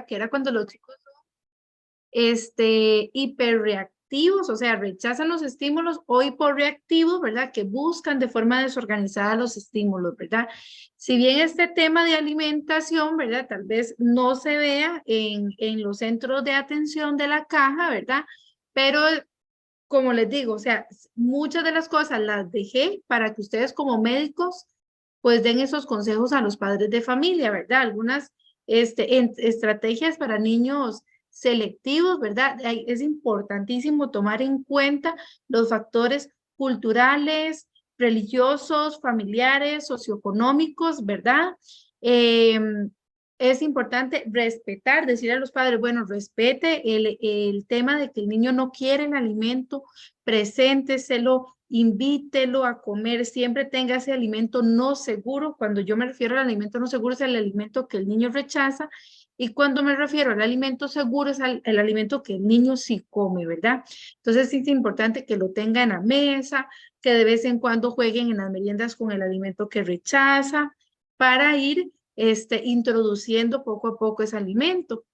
¿verdad? Que era cuando los chicos hiperreactivos, o sea, rechazan los estímulos, o hiporreactivos, ¿verdad? Que buscan de forma desorganizada los estímulos, ¿verdad? Si bien este tema de alimentación, ¿verdad? Tal vez no se vea en los centros de atención de la caja, ¿verdad? Pero como les digo, o sea, muchas de las cosas las dejé para que ustedes como médicos pues den esos consejos a los padres de familia, ¿verdad? Algunas estrategias para niños selectivos, ¿verdad? Es importantísimo tomar en cuenta los factores culturales, religiosos, familiares, socioeconómicos, ¿verdad? Es importante respetar, decir a los padres, bueno, respete el tema de que el niño no quiere el alimento, presénteselo, invítelo a comer, siempre tenga ese alimento no seguro. Cuando yo me refiero al alimento no seguro es el alimento que el niño rechaza, y cuando me refiero al alimento seguro es el alimento que el niño sí come, ¿verdad? Entonces sí es importante que lo tenga en la mesa, que de vez en cuando jueguen en las meriendas con el alimento que rechaza, para ir introduciendo poco a poco ese alimento.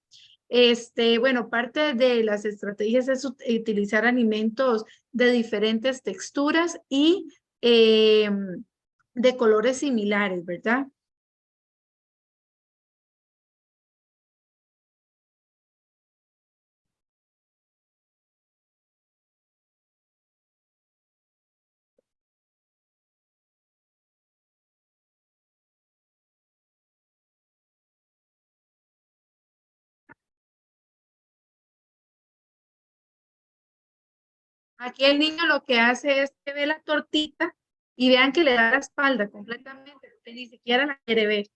Bueno, parte de las estrategias es utilizar alimentos de diferentes texturas y de colores similares, ¿verdad? Aquí el niño lo que hace es que ve la tortita y vean que le da la espalda completamente, porque ni siquiera la quiere ver.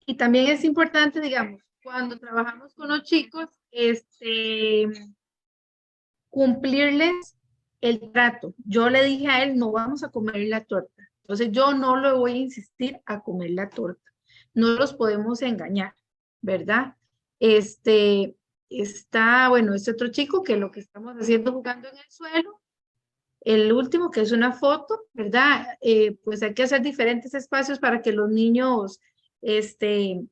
Y también es importante, digamos, cuando trabajamos con los chicos, cumplirles el trato. Yo le dije a él, no vamos a comer la torta. Entonces yo no le voy a insistir a comer la torta. No los podemos engañar, ¿verdad? Este, bueno, este otro chico que lo que estamos haciendo jugando en el suelo, el último que es una foto, ¿verdad? Pues hay que hacer diferentes espacios para que los niños, este,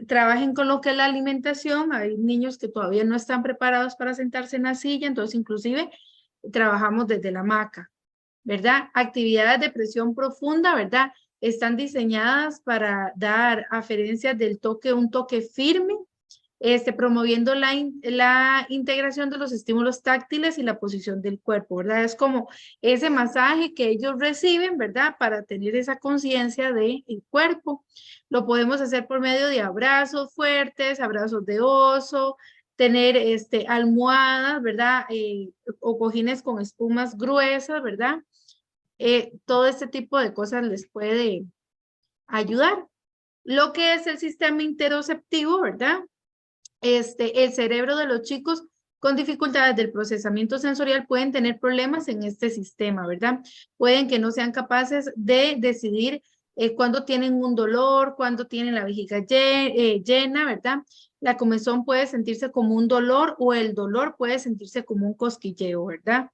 trabajen con lo que es la alimentación. Hay niños que todavía no están preparados para sentarse en la silla, entonces inclusive trabajamos desde la hamaca, ¿verdad? Actividades de presión profunda, ¿verdad? Están diseñadas para dar aferencias del toque, un toque firme, promoviendo la integración de los estímulos táctiles y la posición del cuerpo, ¿verdad? Es como ese masaje que ellos reciben, ¿verdad? Para tener esa conciencia del cuerpo. Lo podemos hacer por medio de abrazos fuertes, abrazos de oso, tener almohadas, ¿verdad? O cojines con espumas gruesas, ¿verdad? Todo este tipo de cosas les puede ayudar. Lo que es el sistema interoceptivo, ¿verdad? El cerebro de los chicos con dificultades del procesamiento sensorial pueden tener problemas en este sistema, ¿verdad? Pueden que no sean capaces de decidir cuándo tienen un dolor, cuándo tienen la vejiga llena, ¿verdad? La comezón puede sentirse como un dolor, o el dolor puede sentirse como un cosquilleo, ¿verdad?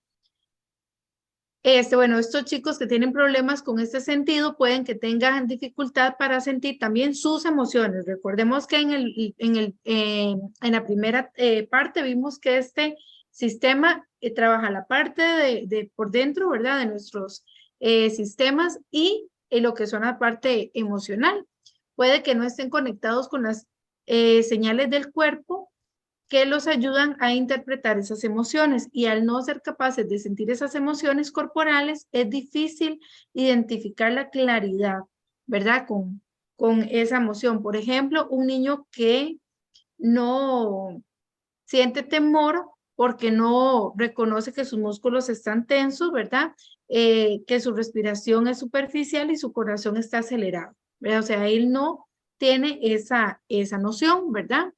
Bueno, estos chicos que tienen problemas con este sentido pueden que tengan dificultad para sentir también sus emociones. Recordemos que en la primera parte vimos que este sistema trabaja la parte de por dentro, ¿verdad? De nuestros sistemas, y lo que son la parte emocional. Puede que no estén conectados con las señales del cuerpo que los ayudan a interpretar esas emociones, y al no ser capaces de sentir esas emociones corporales es difícil identificar la claridad, ¿verdad? Con esa emoción. Por ejemplo, un niño que no siente temor porque no reconoce que sus músculos están tensos, ¿verdad? Que su respiración es superficial y su corazón está acelerado, ¿verdad? O sea, él no tiene esa noción, ¿verdad?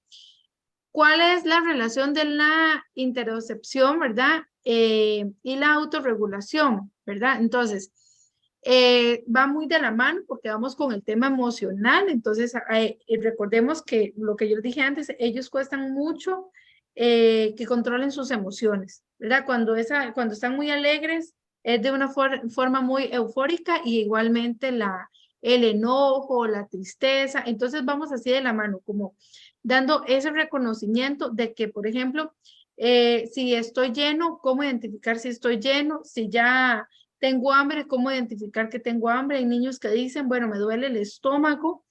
¿Cuál es la relación de la interocepción, verdad? Y la autorregulación, ¿verdad? Entonces, va muy de la mano porque vamos con el tema emocional. Entonces, recordemos que lo que yo les dije antes, ellos cuestan mucho que controlen sus emociones, ¿verdad? Cuando están muy alegres, es de una forma muy eufórica y igualmente el enojo, la tristeza. Entonces, vamos así de la mano, como dando ese reconocimiento de que, por ejemplo, si estoy lleno, ¿cómo identificar si estoy lleno? Si ya tengo hambre, ¿cómo identificar que tengo hambre? Hay niños que dicen, bueno, me duele el estómago,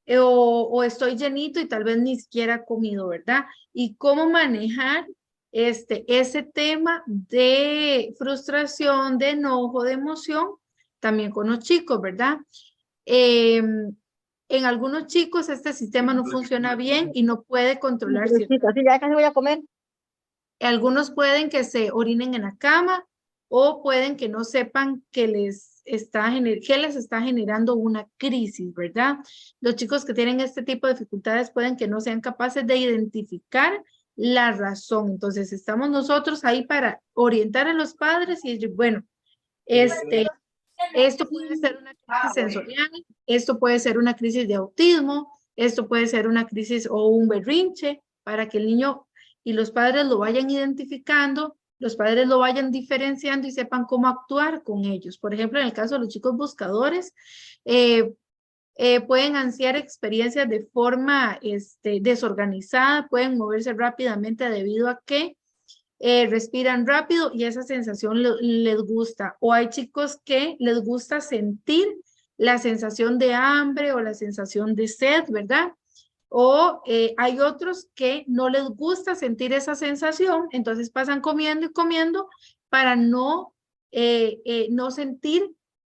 o estoy llenito y tal vez ni siquiera he comido, ¿verdad? Y cómo manejar ese tema de frustración, de enojo, de emoción, también con los chicos, ¿verdad? En algunos chicos este sistema no funciona bien y no puede controlar ciertas. Así ya casi voy a comer. Algunos pueden que se orinen en la cama o pueden que no sepan que les está generando una crisis, ¿verdad? Los chicos que tienen este tipo de dificultades pueden que no sean capaces de identificar la razón. Entonces, estamos nosotros ahí para orientar a los padres y decir, bueno, esto puede ser una crisis sensorial, esto puede ser una crisis de autismo, esto puede ser una crisis o un berrinche, para que el niño y los padres lo vayan identificando, los padres lo vayan diferenciando y sepan cómo actuar con ellos. Por ejemplo, en el caso de los chicos buscadores, pueden ansiar experiencias de forma desorganizada, pueden moverse rápidamente debido a que respiran rápido y esa sensación les gusta. O hay chicos que les gusta sentir la sensación de hambre o la sensación de sed, ¿verdad? O hay otros que no les gusta sentir esa sensación, entonces pasan comiendo y comiendo para no sentir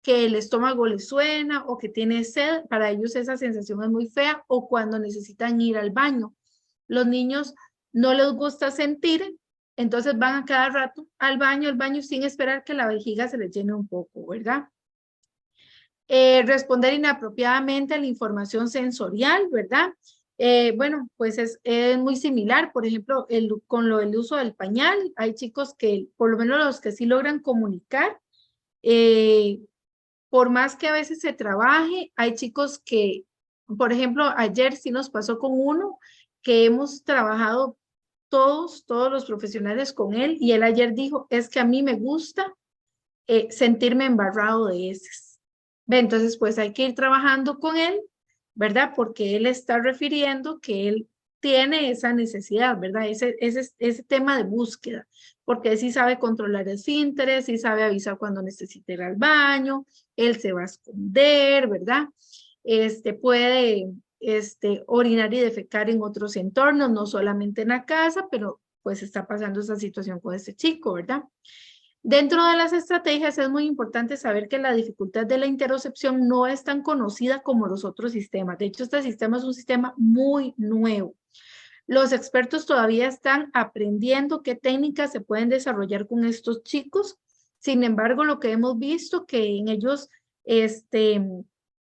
que el estómago les suena o que tiene sed. Para ellos esa sensación es muy fea, o cuando necesitan ir al baño. Los niños no les gusta sentir, entonces van a cada rato al baño sin esperar que la vejiga se les llene un poco, ¿verdad? Responder inapropiadamente a la información sensorial, ¿verdad? Bueno, pues es muy similar, por ejemplo, con el uso del pañal, hay chicos que, por lo menos los que sí logran comunicar, por más que a veces se trabaje, hay chicos que, por ejemplo, ayer sí nos pasó con uno que hemos trabajado todos los profesionales con él, y él ayer dijo, es que a mí me gusta sentirme embarrado de heces. Entonces, pues hay que ir trabajando con él, ¿verdad? Porque él está refiriendo que él tiene esa necesidad, ¿verdad? Ese tema de búsqueda, porque él sí sabe controlar esfínteres, sí sabe avisar cuando necesita ir al baño, él se va a esconder, ¿verdad? Puede orinar y defecar en otros entornos, no solamente en la casa, pero pues está pasando esa situación con este chico, ¿verdad? Dentro de las estrategias es muy importante saber que la dificultad de la interocepción no es tan conocida como los otros sistemas. De hecho, este sistema es un sistema muy nuevo. Los expertos todavía están aprendiendo qué técnicas se pueden desarrollar con estos chicos. Sin embargo, lo que hemos visto que en ellos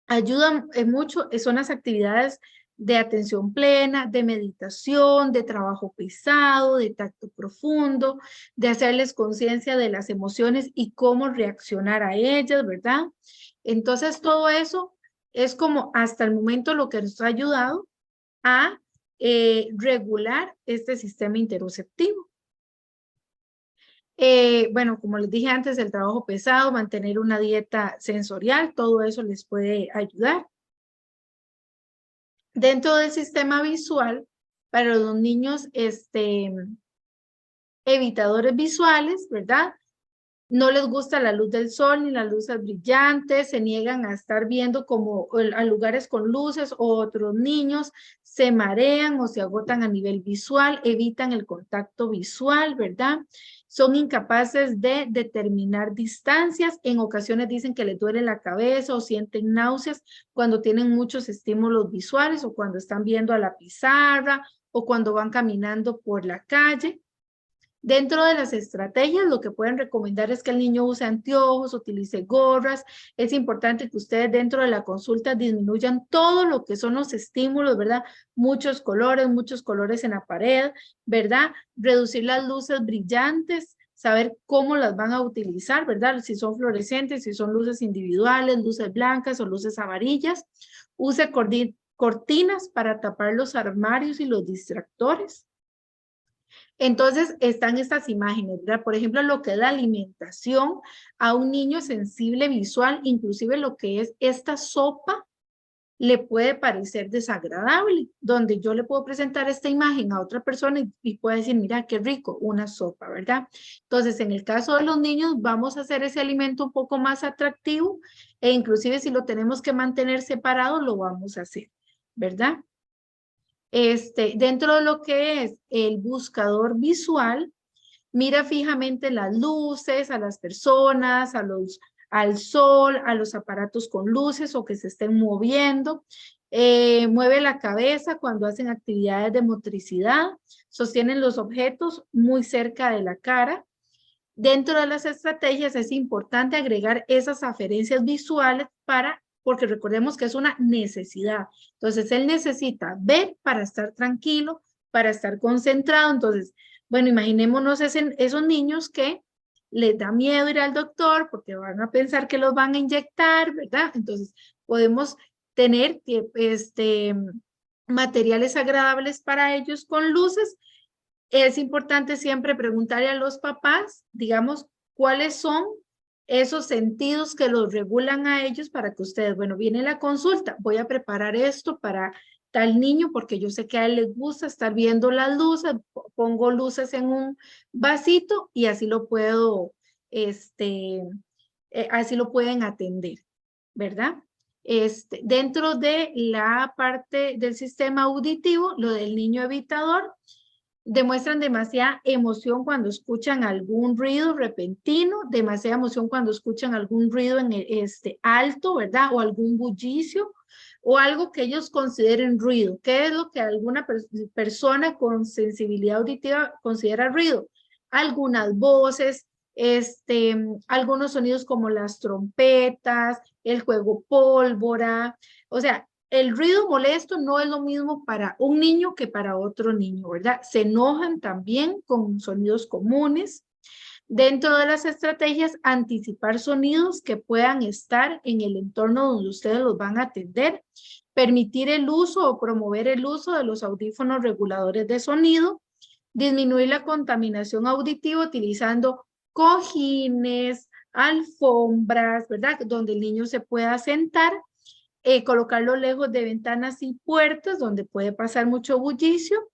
ayudan mucho son las actividades de atención plena, de meditación, de trabajo pesado, de tacto profundo, de hacerles conciencia de las emociones y cómo reaccionar a ellas, ¿verdad? Entonces, todo eso es como hasta el momento lo que nos ha ayudado a regular este sistema interoceptivo. Bueno, como les dije antes, el trabajo pesado, mantener una dieta sensorial, todo eso les puede ayudar. Dentro del sistema visual, para los niños evitadores visuales, ¿verdad? No les gusta la luz del sol ni las luces brillantes, se niegan a estar viendo como a lugares con luces, o otros niños se marean o se agotan a nivel visual, evitan el contacto visual, ¿verdad? Son incapaces de determinar distancias, en ocasiones dicen que les duele la cabeza o sienten náuseas cuando tienen muchos estímulos visuales o cuando están viendo a la pizarra o cuando van caminando por la calle. Dentro de las estrategias, lo que pueden recomendar es que el niño use anteojos, utilice gorras. Es importante que ustedes dentro de la consulta disminuyan todo lo que son los estímulos, ¿verdad? Muchos colores en la pared, ¿verdad? Reducir las luces brillantes, saber cómo las van a utilizar, ¿verdad? Si son fluorescentes, si son luces individuales, luces blancas o luces amarillas. Use cortinas para tapar los armarios y los distractores. Entonces están estas imágenes, ¿verdad? Por ejemplo, lo que es la alimentación a un niño sensible visual, inclusive lo que es esta sopa, le puede parecer desagradable, donde yo le puedo presentar esta imagen a otra persona y puede decir, mira, qué rico, una sopa, ¿verdad? Entonces, en el caso de los niños, vamos a hacer ese alimento un poco más atractivo e inclusive si lo tenemos que mantener separado, lo vamos a hacer, ¿verdad? Dentro de lo que es el buscador visual, mira fijamente las luces, a las personas, al sol, a los aparatos con luces o que se estén moviendo. Mueve la cabeza cuando hacen actividades de motricidad. Sostienen los objetos muy cerca de la cara. Dentro de las estrategias es importante agregar esas aferencias visuales porque recordemos que es una necesidad. Entonces, él necesita ver para estar tranquilo, para estar concentrado. Entonces, bueno, imaginémonos esos niños que les da miedo ir al doctor porque van a pensar que los van a inyectar, ¿verdad? Entonces, podemos tener materiales agradables para ellos con luces. Es importante siempre preguntarle a los papás, digamos, cuáles son esos sentidos que los regulan a ellos para que ustedes, bueno, viene la consulta, voy a preparar esto para tal niño porque yo sé que a él les gusta estar viendo las luces, pongo luces en un vasito y así lo puedo, así lo pueden atender, ¿verdad? Dentro de la parte del sistema auditivo, lo del niño evitador, demuestran demasiada emoción cuando escuchan algún ruido repentino, demasiada emoción cuando escuchan algún ruido alto, ¿verdad? O algún bullicio o algo que ellos consideren ruido. ¿Qué es lo que alguna persona con sensibilidad auditiva considera ruido? Algunas voces, algunos sonidos como las trompetas, el juego pólvora, o sea, el ruido molesto no es lo mismo para un niño que para otro niño, ¿verdad? Se enojan también con sonidos comunes. Dentro de las estrategias, anticipar sonidos que puedan estar en el entorno donde ustedes los van a atender, permitir el uso o promover el uso de los audífonos reguladores de sonido, disminuir la contaminación auditiva utilizando cojines, alfombras, ¿verdad? Donde el niño se pueda sentar, colocarlo lejos de ventanas y puertas donde puede pasar mucho bullicio.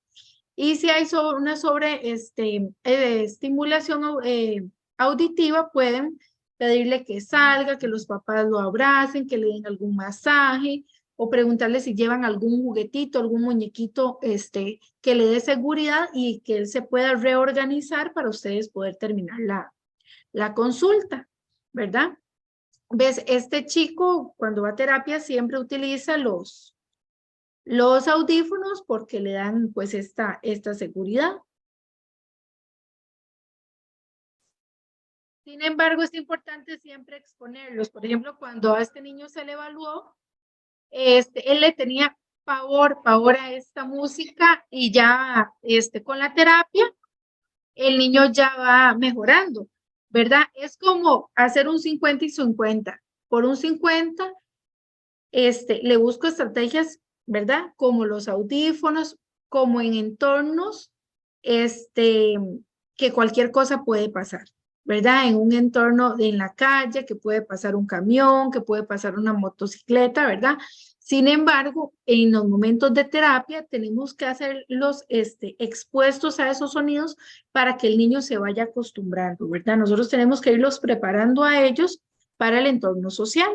Y si hay una estimulación auditiva, pueden pedirle que salga, que los papás lo abracen, que le den algún masaje o preguntarle si llevan algún juguetito, algún muñequito que le dé seguridad y que él se pueda reorganizar para ustedes poder terminar la consulta, ¿verdad? ¿Ves? Este chico cuando va a terapia siempre utiliza los audífonos porque le dan pues esta seguridad. Sin embargo, es importante siempre exponerlos. Por ejemplo, cuando a este niño se le evaluó, él le tenía pavor a esta música y ya con la terapia, el niño ya va mejorando, ¿verdad? Es como hacer un 50 y 50. Por un 50, le busco estrategias, ¿verdad? Como los audífonos, como en entornos, que cualquier cosa puede pasar, ¿verdad? En un entorno en la calle, que puede pasar un camión, que puede pasar una motocicleta, ¿verdad? Sin embargo, en los momentos de terapia tenemos que hacerlos expuestos a esos sonidos para que el niño se vaya acostumbrando, ¿verdad? Nosotros tenemos que irlos preparando a ellos para el entorno social.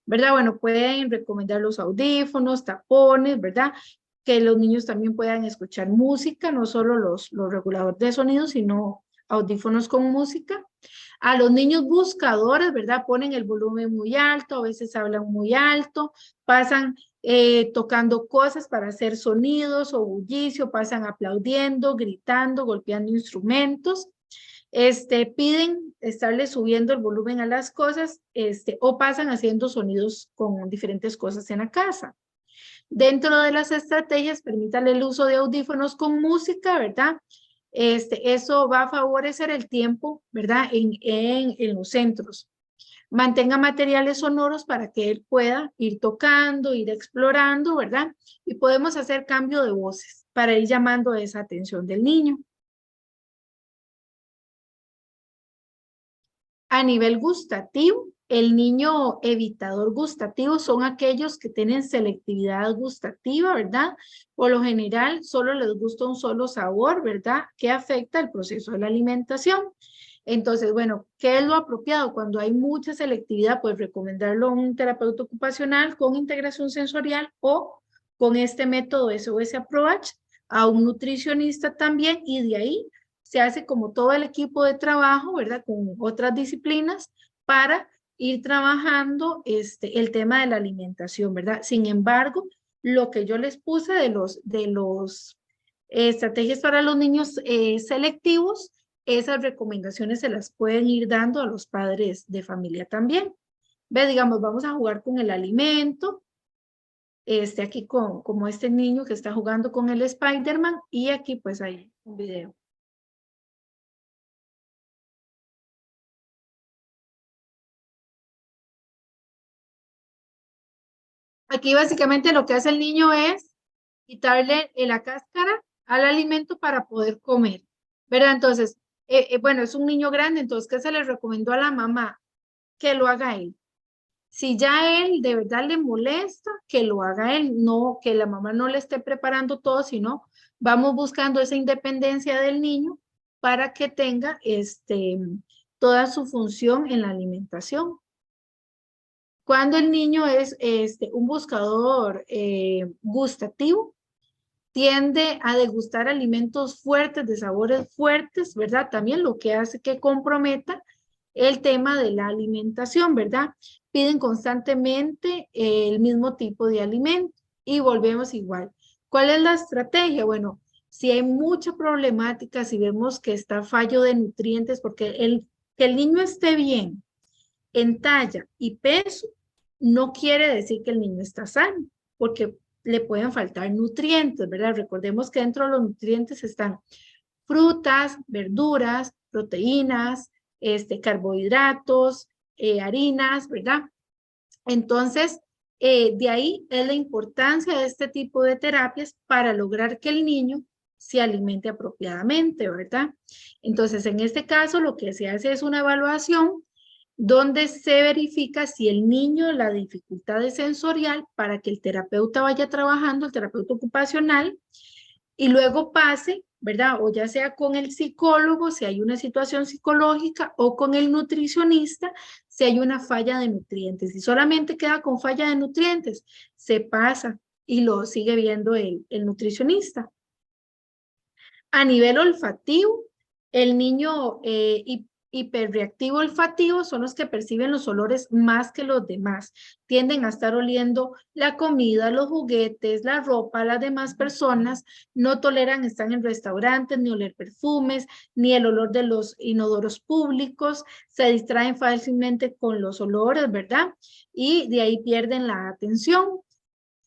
¿Verdad? Bueno, pueden recomendar los audífonos, tapones, ¿verdad? Que los niños también puedan escuchar música, no solo los reguladores de sonido, sino audífonos con música. A los niños buscadores, ¿verdad? Ponen el volumen muy alto, a veces hablan muy alto, pasan tocando cosas para hacer sonidos o bullicio, pasan aplaudiendo, gritando, golpeando instrumentos. Piden estarle subiendo el volumen a las cosas, o pasan haciendo sonidos con diferentes cosas en la casa. Dentro de las estrategias, permítale el uso de audífonos con música, ¿verdad? Eso va a favorecer el tiempo, ¿verdad? En los centros. Mantenga materiales sonoros para que él pueda ir tocando, ir explorando, ¿verdad? Y podemos hacer cambio de voces para ir llamando esa atención del niño. A nivel gustativo, el niño evitador gustativo son aquellos que tienen selectividad gustativa, ¿verdad? Por lo general, solo les gusta un solo sabor, ¿verdad? Que afecta el proceso de la alimentación. Entonces, bueno, ¿qué es lo apropiado? Cuando hay mucha selectividad, pues recomendarlo a un terapeuta ocupacional con integración sensorial o con este método SOS Approach, a un nutricionista también, y de ahí se hace como todo el equipo de trabajo, ¿verdad? Con otras disciplinas para ir trabajando el tema de la alimentación, ¿verdad? Sin embargo, lo que yo les puse de los estrategias para los niños selectivos, esas recomendaciones se las pueden ir dando a los padres de familia también. Ve, digamos, vamos a jugar con el alimento, aquí como este niño que está jugando con el Spider-Man, y aquí pues hay un video. Aquí básicamente lo que hace el niño es quitarle la cáscara al alimento para poder comer, ¿verdad? Entonces, bueno, es un niño grande, entonces, ¿qué se le recomendó a la mamá? Que lo haga él. Si ya él de verdad le molesta, que lo haga él, no que la mamá no le esté preparando todo, sino vamos buscando esa independencia del niño para que tenga toda su función en la alimentación. Cuando el niño es un buscador gustativo, tiende a degustar alimentos fuertes, de sabores fuertes, ¿verdad? También lo que hace que comprometa el tema de la alimentación, ¿verdad? Piden constantemente el mismo tipo de alimento y volvemos igual. ¿Cuál es la estrategia? Bueno, si hay mucha problemática, si vemos que está fallo de nutrientes, porque que el niño esté bien en talla y peso, no quiere decir que el niño está sano, porque le pueden faltar nutrientes, ¿verdad? Recordemos que dentro de los nutrientes están frutas, verduras, proteínas, carbohidratos, harinas, ¿verdad? Entonces, de ahí es la importancia de este tipo de terapias para lograr que el niño se alimente apropiadamente, ¿verdad? Entonces, en este caso, lo que se hace es una evaluación donde se verifica si el niño, la dificultad es sensorial para que el terapeuta vaya trabajando, el terapeuta ocupacional, y luego pase, ¿verdad? O ya sea con el psicólogo, si hay una situación psicológica, o con el nutricionista, si hay una falla de nutrientes. Si solamente queda con falla de nutrientes, se pasa y lo sigue viendo el nutricionista. A nivel olfativo, el niño hiperreactivo olfativo son los que perciben los olores más que los demás. Tienden a estar oliendo la comida, los juguetes, la ropa, las demás personas. No toleran estar en restaurantes, ni oler perfumes, ni el olor de los inodoros públicos. Se distraen fácilmente con los olores, ¿verdad? Y de ahí pierden la atención.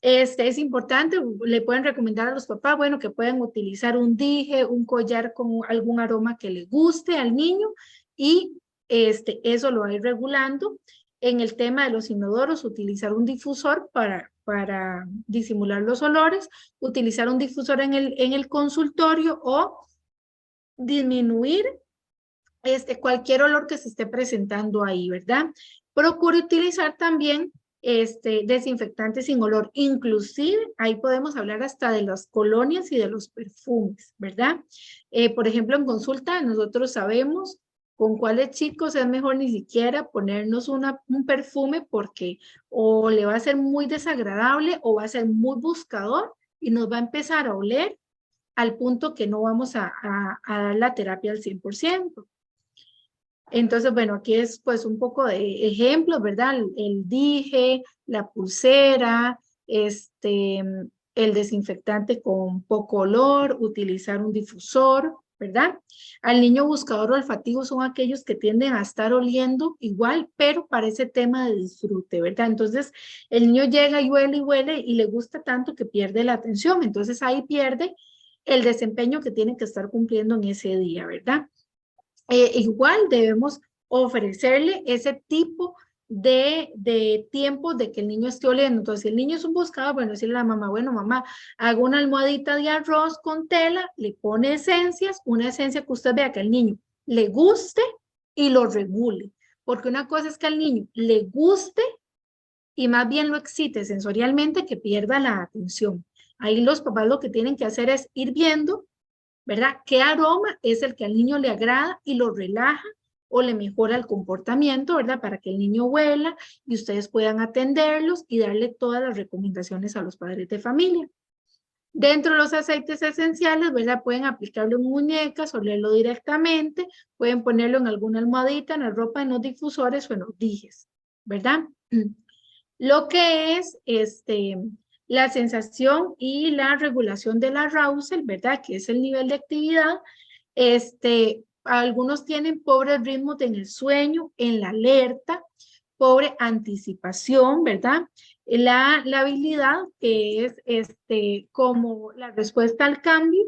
Es importante, le pueden recomendar a los papás, bueno, que pueden utilizar un dije, un collar con algún aroma que le guste al niño, y eso lo va a ir regulando. En el tema de los inodoros, utilizar un difusor para disimular los olores, utilizar un difusor en el consultorio, o disminuir cualquier olor que se esté presentando ahí, ¿verdad? Procure utilizar también desinfectantes sin olor. Inclusive, ahí podemos hablar hasta de las colonias y de los perfumes, ¿verdad? Por ejemplo, en consulta nosotros sabemos con cuáles chicos es mejor ni siquiera ponernos un perfume, porque o le va a ser muy desagradable o va a ser muy buscador y nos va a empezar a oler al punto que no vamos a dar la terapia al 100%. Entonces, bueno, aquí es pues un poco de ejemplos, ¿verdad? El dije, la pulsera, el desinfectante con poco olor, utilizar un difusor, ¿verdad? Al niño buscador olfativo son aquellos que tienden a estar oliendo igual, pero para ese tema de disfrute, ¿verdad? Entonces, el niño llega y huele y le gusta tanto que pierde la atención. Entonces, ahí pierde el desempeño que tiene que estar cumpliendo en ese día, ¿verdad? Igual debemos ofrecerle ese tipo de tiempo de que el niño esté oliendo. Entonces, si el niño es un buscador, bueno, decirle a la mamá, bueno, mamá, hago una almohadita de arroz con tela, le pone esencias, una esencia que usted vea que al niño le guste y lo regule. Porque una cosa es que al niño le guste y más bien lo excite sensorialmente que pierda la atención. Ahí los papás lo que tienen que hacer es ir viendo, ¿verdad? ¿Qué aroma es el que al niño le agrada y lo relaja o le mejora el comportamiento, ¿verdad? Para que el niño huela y ustedes puedan atenderlos y darle todas las recomendaciones a los padres de familia. Dentro de los aceites esenciales, ¿verdad? Pueden aplicarlo en muñecas, olerlo directamente, pueden ponerlo en alguna almohadita, en la ropa, en los difusores o en los dijes, ¿verdad? Lo que es la sensación y la regulación del arousal, ¿verdad? Que es el nivel de actividad. Algunos tienen pobres ritmos en el sueño, en la alerta, pobre anticipación, ¿verdad? La habilidad que es como la respuesta al cambio,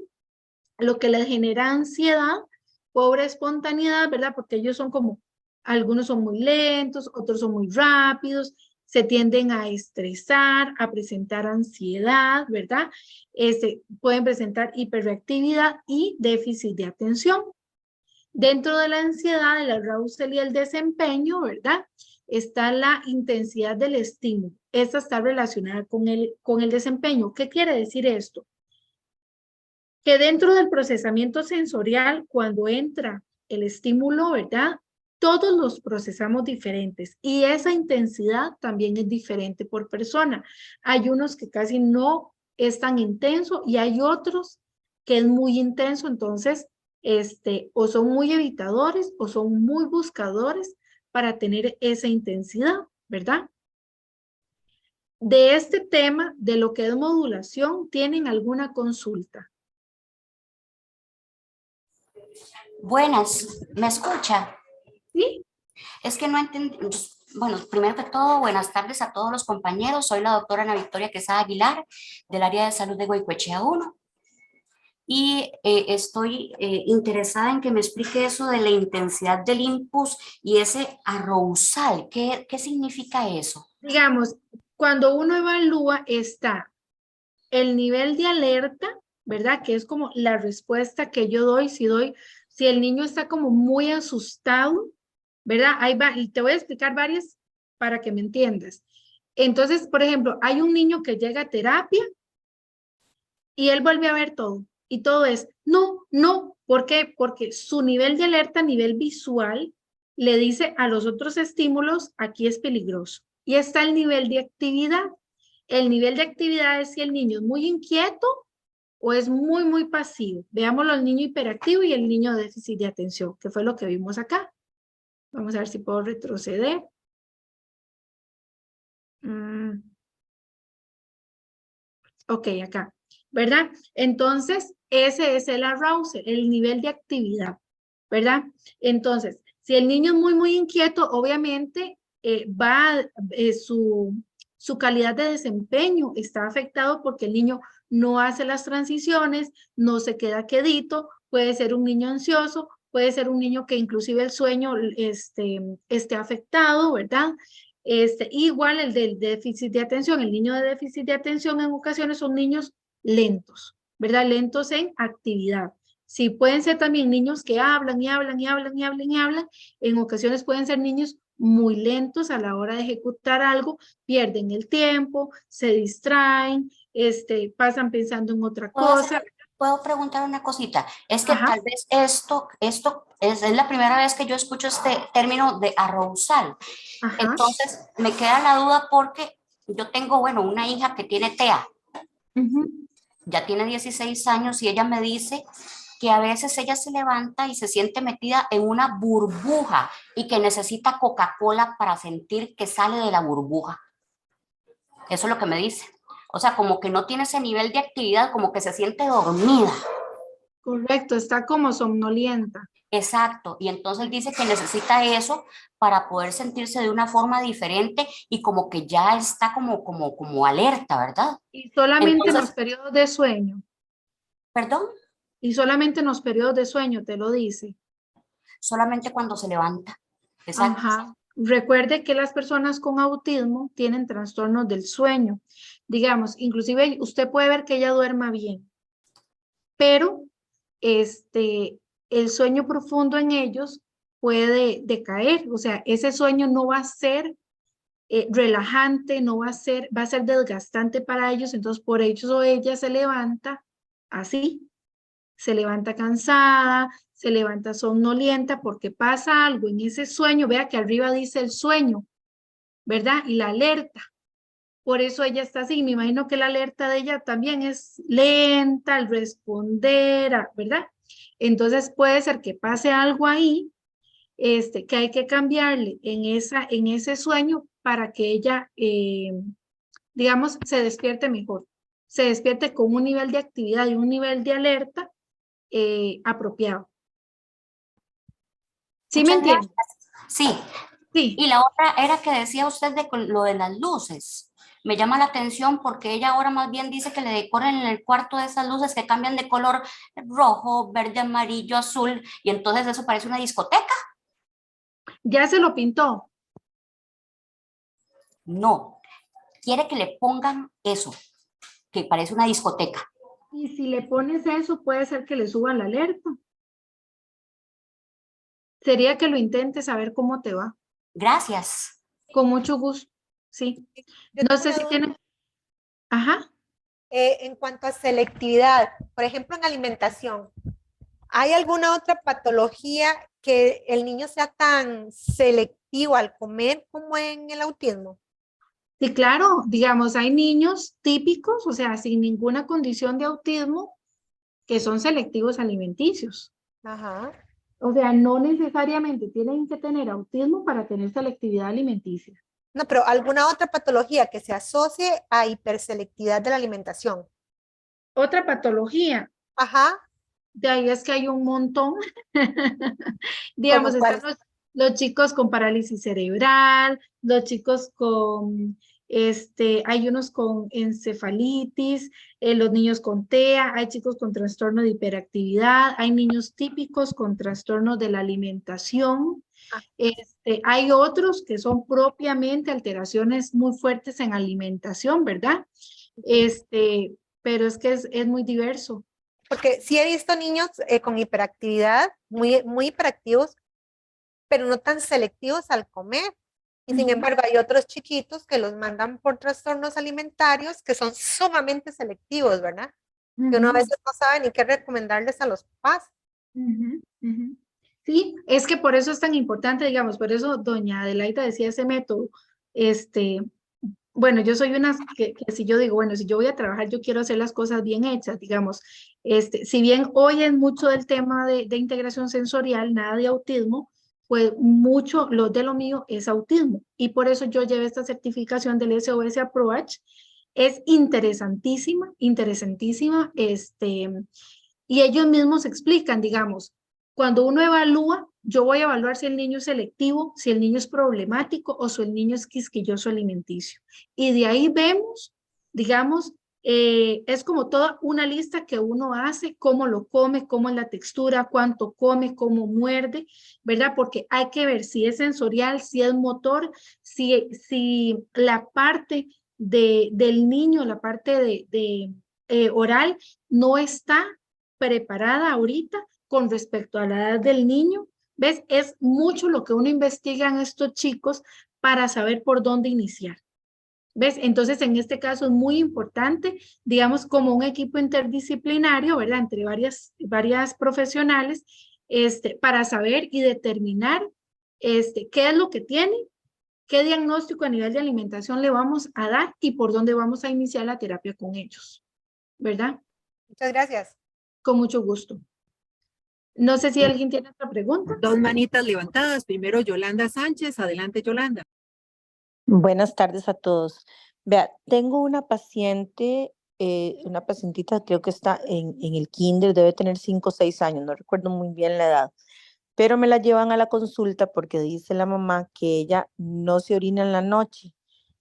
lo que les genera ansiedad, pobre espontaneidad, ¿verdad? Porque ellos son como, algunos son muy lentos, otros son muy rápidos, se tienden a estresar, a presentar ansiedad, ¿verdad? Pueden presentar hiperreactividad y déficit de atención. Dentro de la ansiedad, el arousal y el desempeño, ¿verdad? Está la intensidad del estímulo. Esta está relacionada con el desempeño. ¿Qué quiere decir esto? Que dentro del procesamiento sensorial, cuando entra el estímulo, ¿verdad? Todos los procesamos diferentes y esa intensidad también es diferente por persona. Hay unos que casi no es tan intenso y hay otros que es muy intenso, entonces, o son muy evitadores o son muy buscadores para tener esa intensidad, ¿verdad? De este tema, de lo que es modulación, ¿tienen alguna consulta? Buenas, ¿me escucha? ¿Sí? Es que no entendí. Bueno, primero que todo, buenas tardes a todos los compañeros. Soy la doctora Ana Victoria Quesada Aguilar, del área de salud de Goicoechea 1. Y estoy interesada en que me explique eso de la intensidad del impulso y ese arousal. ¿Qué significa eso? Digamos, cuando uno evalúa está el nivel de alerta, ¿verdad? Que es como la respuesta que yo doy, si el niño está como muy asustado, ¿verdad? Ahí va, y te voy a explicar varias para que me entiendas. Entonces, por ejemplo, hay un niño que llega a terapia y él vuelve a ver todo, y todo es, no, no, ¿por qué? Porque su nivel de alerta a nivel visual le dice a los otros estímulos, aquí es peligroso. Y está el nivel de actividad. El nivel de actividad es si el niño es muy inquieto o es muy, muy pasivo. Veámoslo al niño hiperactivo y el niño de déficit de atención, que fue lo que vimos acá. Vamos a ver si puedo retroceder. Ok, acá, ¿verdad? Entonces, ese es el arousal, el nivel de actividad, ¿verdad? Entonces, si el niño es muy, muy inquieto, obviamente su calidad de desempeño está afectado porque el niño no hace las transiciones, no se queda quedito, puede ser un niño ansioso, puede ser un niño que inclusive el sueño esté afectado, ¿verdad? Igual el del déficit de atención, el niño de déficit de atención en ocasiones son niños lentos, ¿verdad? Lentos en actividad. Sí, pueden ser también niños que hablan y hablan y hablan y hablan y hablan. En ocasiones pueden ser niños muy lentos a la hora de ejecutar algo, pierden el tiempo, se distraen, pasan pensando en otra ¿Puedo hacer, cosa. puedo preguntar una cosita? Es que Ajá, tal vez esto es la primera vez que yo escucho este término de arousal. ajá. Entonces, me queda la duda porque yo tengo, bueno, una hija que tiene TEA. Ujú. ya tiene 16 años y ella me dice que a veces ella se levanta y se siente metida en una burbuja y que necesita Coca-Cola para sentir que sale de la burbuja. Eso es lo que me dice. O sea, como que no tiene ese nivel de actividad, como que se siente dormida. Correcto, está como somnolienta. Exacto. Y entonces dice que necesita eso para poder sentirse de una forma diferente y como que ya está como alerta, ¿verdad? Y solamente en los Entonces, periodos de sueño. perdón, Y solamente en los periodos de sueño te lo dice. solamente cuando se levanta. Exacto. Ajá. Recuerde que las personas con autismo tienen trastornos del sueño. Digamos, inclusive usted puede ver que ella duerma bien, pero este, el sueño profundo en ellos puede decaer. O sea, ese sueño no va a ser relajante, no va a ser desgastante para ellos. Entonces, por eso ella se levanta así, se levanta cansada, se levanta somnolienta porque pasa algo en ese sueño. Vea que arriba dice el sueño, ¿verdad? Y la alerta. Por eso ella está así. Me imagino que la alerta de ella también es lenta al responder, ¿verdad? Entonces puede ser que pase algo ahí, que hay que cambiarle en ese sueño para que ella, digamos, se despierte mejor, se despierte con un nivel de actividad y un nivel de alerta apropiado. ¿Sí me Muchas entiende? gracias. Sí. Sí, Y la otra era que decía usted de lo de las luces. Me llama la atención porque ella ahora más bien dice que le decoren en el cuarto de esas luces que cambian de color rojo, verde, amarillo, azul, y entonces eso parece una discoteca. ya se lo pintó. No, quiere que le pongan eso, que parece una discoteca. Y si le pones eso, puede ser que le suban la alerta. Sería que lo intentes a ver cómo te va. Gracias. Con mucho gusto. Sí. Yo No tengo sé una si duda tiene. Ajá. en cuanto a selectividad, por ejemplo, en alimentación. ¿Hay alguna otra patología que el niño sea tan selectivo al comer como en el autismo? Sí, claro, digamos, hay niños típicos, o sea, sin ninguna condición de autismo, que son selectivos alimenticios. Ajá. O sea, no necesariamente tienen que tener autismo para tener selectividad alimenticia. No, pero alguna otra patología que se asocie a hiperselectividad de la alimentación. Otra patología, Ajá. de ahí es que hay un montón. Digamos, ¿Como están cuáles? los chicos con parálisis cerebral, los chicos con, hay unos con encefalitis, los niños con TEA, hay chicos con trastorno de hiperactividad, hay niños típicos con trastornos de la alimentación, Ah, hay otros que son propiamente alteraciones muy fuertes en alimentación, ¿verdad? ujú. Pero es que es muy diverso. Porque sí he visto niños con hiperactividad, muy hiperactivos, pero no tan selectivos al comer. Y sin Ujú, embargo, hay otros chiquitos que los mandan por trastornos alimentarios que son sumamente selectivos, ¿verdad? Que uno a ujú. veces no sabe ni qué recomendarles a los papás. Ujú, ujú. Sí, es que por eso es tan importante, digamos, por eso doña Adelaida decía ese método. Este, bueno, yo soy una que si yo digo, bueno, si yo voy a trabajar, yo quiero hacer las cosas bien hechas, digamos. Si bien hoy es mucho del tema de integración sensorial, nada de autismo, pues mucho lo de lo mío es autismo. Y por eso yo llevé esta certificación del SOS Approach. Es interesantísima, interesantísima. Y ellos mismos explican, digamos, cuando uno evalúa, yo voy a evaluar si el niño es selectivo, si el niño es problemático o si el niño es quisquilloso alimenticio. Y de ahí vemos, digamos, es como toda una lista que uno hace, cómo lo come, cómo es la textura, cuánto come, cómo muerde, ¿verdad? Porque hay que ver si es sensorial, si es motor, si la parte del niño, la parte oral, no está preparada ahorita con respecto a la edad del niño. ¿Ves? Es mucho lo que uno investiga en estos chicos para saber por dónde iniciar. ¿Ves? Entonces, en este caso es muy importante, digamos, como un equipo interdisciplinario, ¿verdad? Entre varias profesionales, para saber y determinar qué es lo que tiene, qué diagnóstico a nivel de alimentación le vamos a dar y por dónde vamos a iniciar la terapia con ellos, ¿verdad? Muchas gracias. Con mucho gusto. No sé si alguien tiene otra pregunta. Dos manitas levantadas. Primero Yolanda Sánchez. Adelante, Yolanda. Buenas tardes a todos. Vea, tengo una paciente, una pacientita, creo que está en el kinder, debe tener 5 o 6 años, no recuerdo muy bien la edad, pero me la llevan a la consulta porque dice la mamá que ella no se orina en la noche,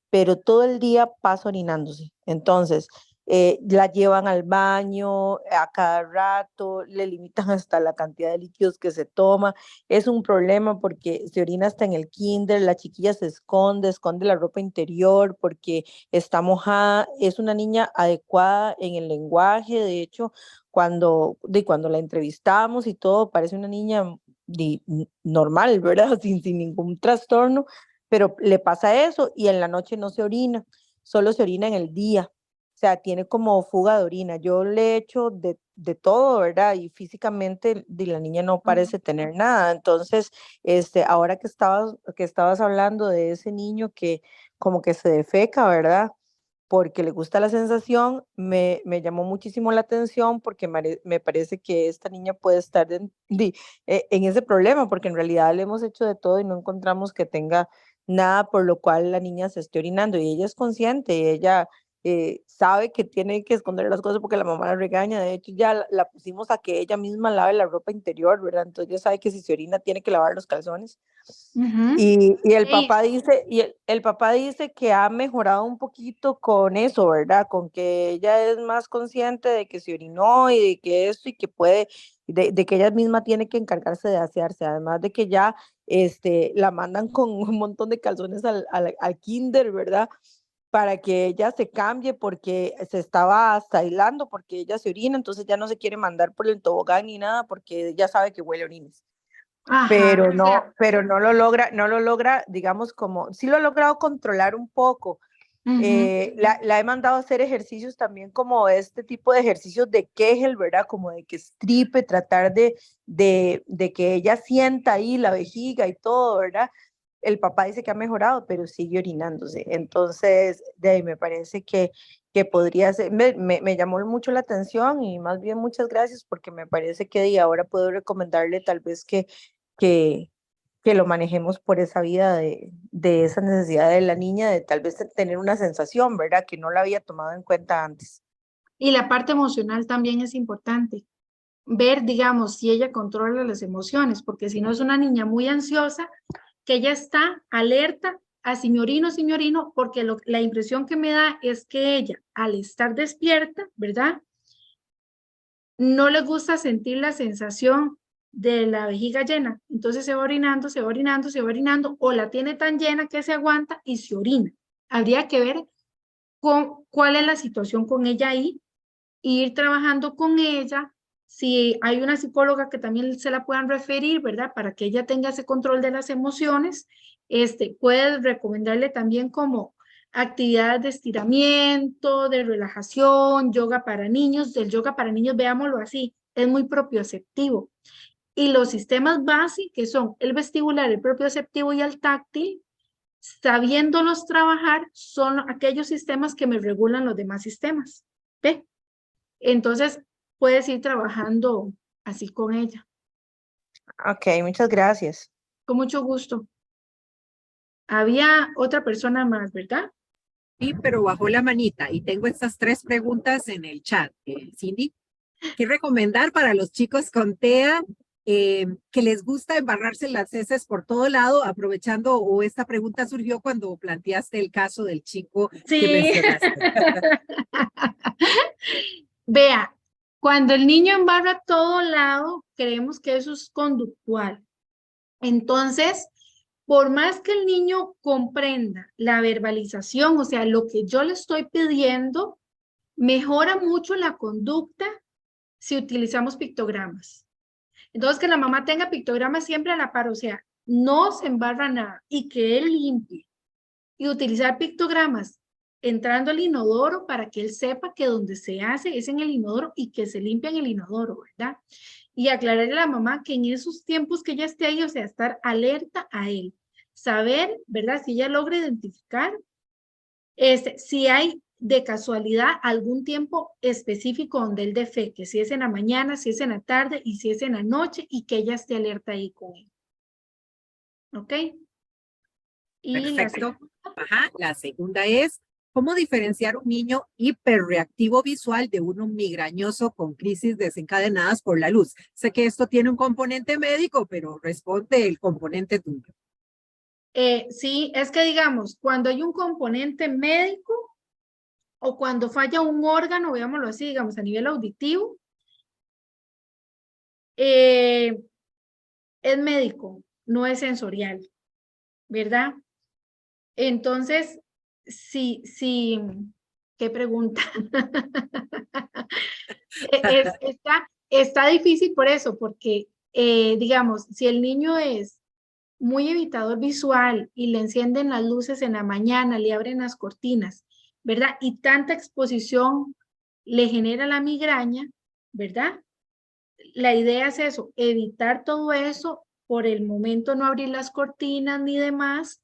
pero todo el día pasa orinándose. Entonces, la llevan al baño a cada rato, le limitan hasta la cantidad de líquidos que se toma. Es un problema porque se orina hasta en el kinder, la chiquilla se esconde la ropa interior porque está mojada. Es una niña adecuada en el lenguaje, de hecho, cuando la entrevistamos y todo, parece una niña normal, ¿verdad? Sin ningún trastorno, pero le pasa eso y en la noche no se orina, solo se orina en el día. O sea, tiene como fuga de orina. Yo le he hecho de todo, ¿verdad? Y físicamente la niña no parece tener nada. Entonces, ahora que estabas hablando de ese niño que como que se defeca, ¿verdad? Porque le gusta la sensación, me llamó muchísimo la atención porque me parece que esta niña puede estar en ese problema, porque en realidad le hemos hecho de todo y no encontramos que tenga nada por lo cual la niña se esté orinando. Y ella es consciente, ella sabe que tiene que esconder las cosas porque la mamá la regaña. De hecho, ya la pusimos a que ella misma lave la ropa interior, ¿verdad? Entonces ya sabe que si se orina tiene que lavar los calzones. Ujú. Y el Ey, papá dice, el papá dice que ha mejorado un poquito con eso, ¿verdad? Con que ella es más consciente de que se orinó y de que esto y que puede, de que ella misma tiene que encargarse de asearse, además de que ya la mandan con un montón de calzones al kinder, ¿verdad? Para que ella se cambie porque se estaba hasta aislando, porque ella se orina, entonces ya no se quiere mandar por el tobogán ni nada porque ya sabe que huele a orines. Ajá, Pero o sea, no lo logra, digamos, como, sí lo ha logrado controlar un poco. ujú. La he mandado a hacer ejercicios también como este tipo de ejercicios de Kegel, ¿verdad? Como de que stripe, tratar de que ella sienta ahí la vejiga y todo, ¿verdad? El papá dice que ha mejorado, pero sigue orinándose. Entonces, de ahí me parece que podría ser, me llamó mucho la atención y más bien muchas gracias porque me parece que de ahora puedo recomendarle tal vez que, que lo manejemos por esa vida de esa necesidad de la niña de tal vez tener una sensación, ¿verdad? Que no la había tomado en cuenta antes. Y la parte emocional también es importante. Ver, digamos, si ella controla las emociones, porque si no es una niña muy ansiosa, que ella está alerta a si me orino, porque la impresión que me da es que ella, al estar despierta, ¿verdad? No le gusta sentir la sensación de la vejiga llena. Entonces se va orinando, se va orinando, se va orinando, o la tiene tan llena que se aguanta y se orina. Habría que ver cuál es la situación con ella ahí, ir trabajando con ella. Si hay una psicóloga que también se la puedan referir, ¿verdad? Para que ella tenga ese control de las emociones, puede recomendarle también como actividades de estiramiento, de relajación, yoga para niños. Del yoga para niños, veámoslo así, es muy propioceptivo. Y los sistemas básicos, que son el vestibular, el propioceptivo y el táctil, sabiéndolos trabajar, son aquellos sistemas que me regulan los demás sistemas. ¿Ve? Entonces, puedes ir trabajando así con ella. Ok, muchas gracias. Con mucho gusto. Había otra persona más, ¿verdad? Sí, pero bajó la manita y tengo estas 3 preguntas en el chat. Cindy, ¿qué recomendar para los chicos con TEA que les gusta embarrarse las heces por todo lado, aprovechando, o esta pregunta surgió cuando planteaste el caso del chico que Sí. mencionaste? Vea, cuando el niño embarra a todo lado, creemos que eso es conductual. Entonces, por más que el niño comprenda la verbalización, o sea, lo que yo le estoy pidiendo, mejora mucho la conducta si utilizamos pictogramas. Entonces, que la mamá tenga pictogramas siempre a la par, o sea, no se embarra nada y que él limpie. Y utilizar pictogramas entrando al inodoro para que él sepa que donde se hace es en el inodoro y que se limpia en el inodoro, ¿verdad? Y aclararle a la mamá que en esos tiempos que ella esté ahí, o sea, estar alerta a él. Saber, ¿verdad? Si ella logra identificar, si hay de casualidad algún tiempo específico donde él dé fe, que si es en la mañana, si es en la tarde y si es en la noche, y que ella esté alerta ahí con él. ¿Ok? Y Perfecto. Ajá. La segunda es, ¿cómo diferenciar un niño hiperreactivo visual de uno migrañoso con crisis desencadenadas por la luz? Sé que esto tiene un componente médico, pero responde el componente tuyo. Sí, es que digamos, cuando hay un componente médico o cuando falla un órgano, veámoslo así, digamos, a nivel auditivo, es médico, no es sensorial, ¿verdad? Entonces, sí, ¿qué pregunta? Está difícil por eso, porque, digamos, si el niño es muy evitador visual y le encienden las luces en la mañana, le abren las cortinas, ¿verdad? Y tanta exposición le genera la migraña, ¿verdad? La idea es eso, evitar todo eso, por el momento no abrir las cortinas ni demás,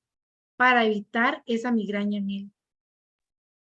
para evitar esa migraña en él.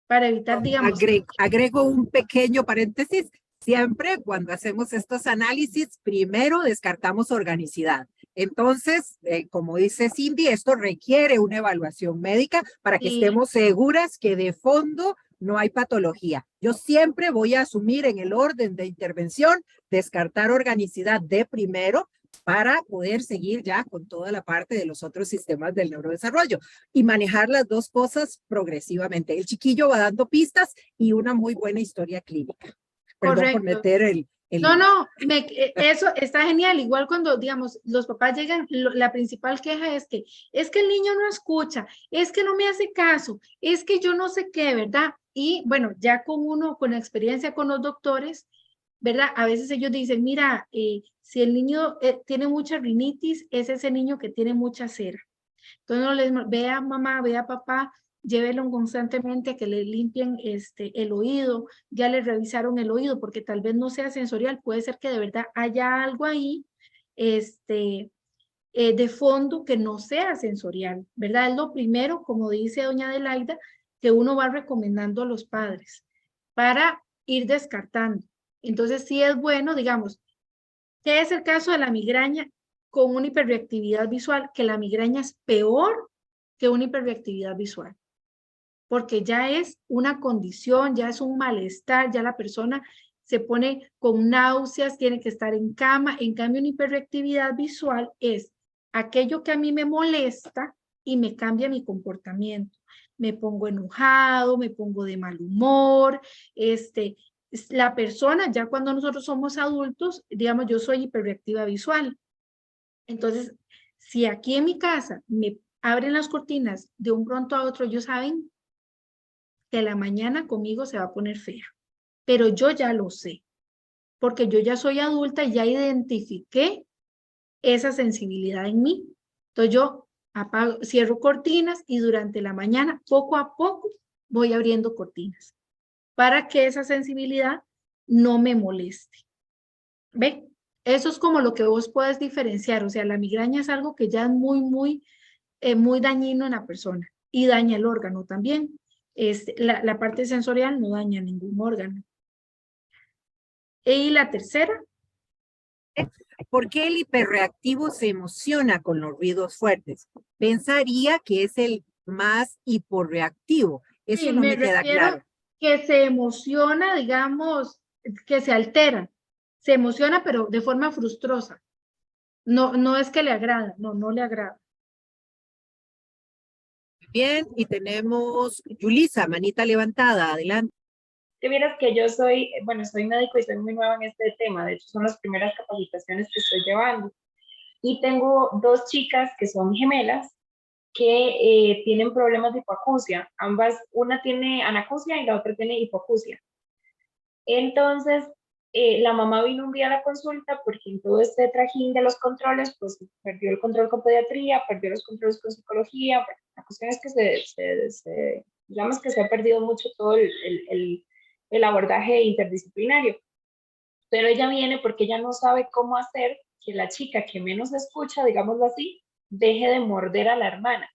Para evitar, digamos, Agrego un pequeño paréntesis. Siempre cuando hacemos estos análisis, primero descartamos organicidad. Entonces, como dice Cindy, esto requiere una evaluación médica para que sí, estemos seguras que de fondo no hay patología. Yo siempre voy a asumir en el orden de intervención, descartar organicidad de primero para poder seguir ya con toda la parte de los otros sistemas del neurodesarrollo y manejar las dos cosas progresivamente. El chiquillo va dando pistas y una muy buena historia clínica. Perdón por correcto. meter el... No, eso está genial. Igual cuando, digamos, los papás llegan, la principal queja es que el niño no escucha, es que no me hace caso, es que yo no sé qué, ¿verdad? Y bueno, ya con uno, con la experiencia con los doctores, ¿verdad? A veces ellos dicen, mira, si el niño tiene mucha rinitis, es ese niño que tiene mucha cera. Entonces, no les, vea mamá, vea papá, llévelo constantemente a que le limpien el oído, ya le revisaron el oído, porque tal vez no sea sensorial, puede ser que de verdad haya algo ahí de fondo que no sea sensorial, ¿verdad? Es lo primero, como dice doña Adelaida, que uno va recomendando a los padres para ir descartando. Entonces, sí es bueno, digamos, ¿qué es el caso de la migraña con una hiperreactividad visual? Que la migraña es peor que una hiperreactividad visual, porque ya es una condición, ya es un malestar, ya la persona se pone con náuseas, tiene que estar en cama. En cambio, una hiperreactividad visual es aquello que a mí me molesta y me cambia mi comportamiento. Me pongo enojado, me pongo de mal humor, la persona, ya cuando nosotros somos adultos, digamos, yo soy hiperreactiva visual. Entonces, si aquí en mi casa me abren las cortinas de un pronto a otro, ellos saben que la mañana conmigo se va a poner fea, pero yo ya lo sé, porque yo ya soy adulta y ya identifiqué esa sensibilidad en mí. Entonces yo apago, cierro cortinas y durante la mañana, poco a poco, voy abriendo cortinas para que esa sensibilidad no me moleste. ¿Ve? Eso es como lo que vos puedes diferenciar. O sea, la migraña es algo que ya es muy dañino en la persona y daña el órgano también. La parte sensorial no daña ningún órgano. Y la tercera, ¿Por qué el hiperreactivo se emociona con los ruidos fuertes? Pensaría que es el más hiporreactivo. Eso sí, no me me queda refiero claro. que se emociona, digamos, que se altera. Se emociona, pero de forma frustrosa. No, no es que le agrada, no, no le agrada. Bien, y tenemos Yulisa, manita levantada, adelante. Que vieras que yo soy, bueno, soy médico y soy muy nueva en este tema, de hecho son las primeras capacitaciones que estoy llevando. Y tengo dos chicas que son gemelas que tienen problemas de hipoacusia. Ambas, una tiene anacusia y la otra tiene hipoacusia. Entonces, la mamá vino un día a la consulta porque en todo este trajín de los controles, pues perdió el control con pediatría, perdió los controles con psicología. La cuestión es que digamos que se ha perdido mucho todo el abordaje interdisciplinario. Pero ella viene porque ella no sabe cómo hacer que la chica que menos escucha, digámoslo así, deje de morder a la hermana.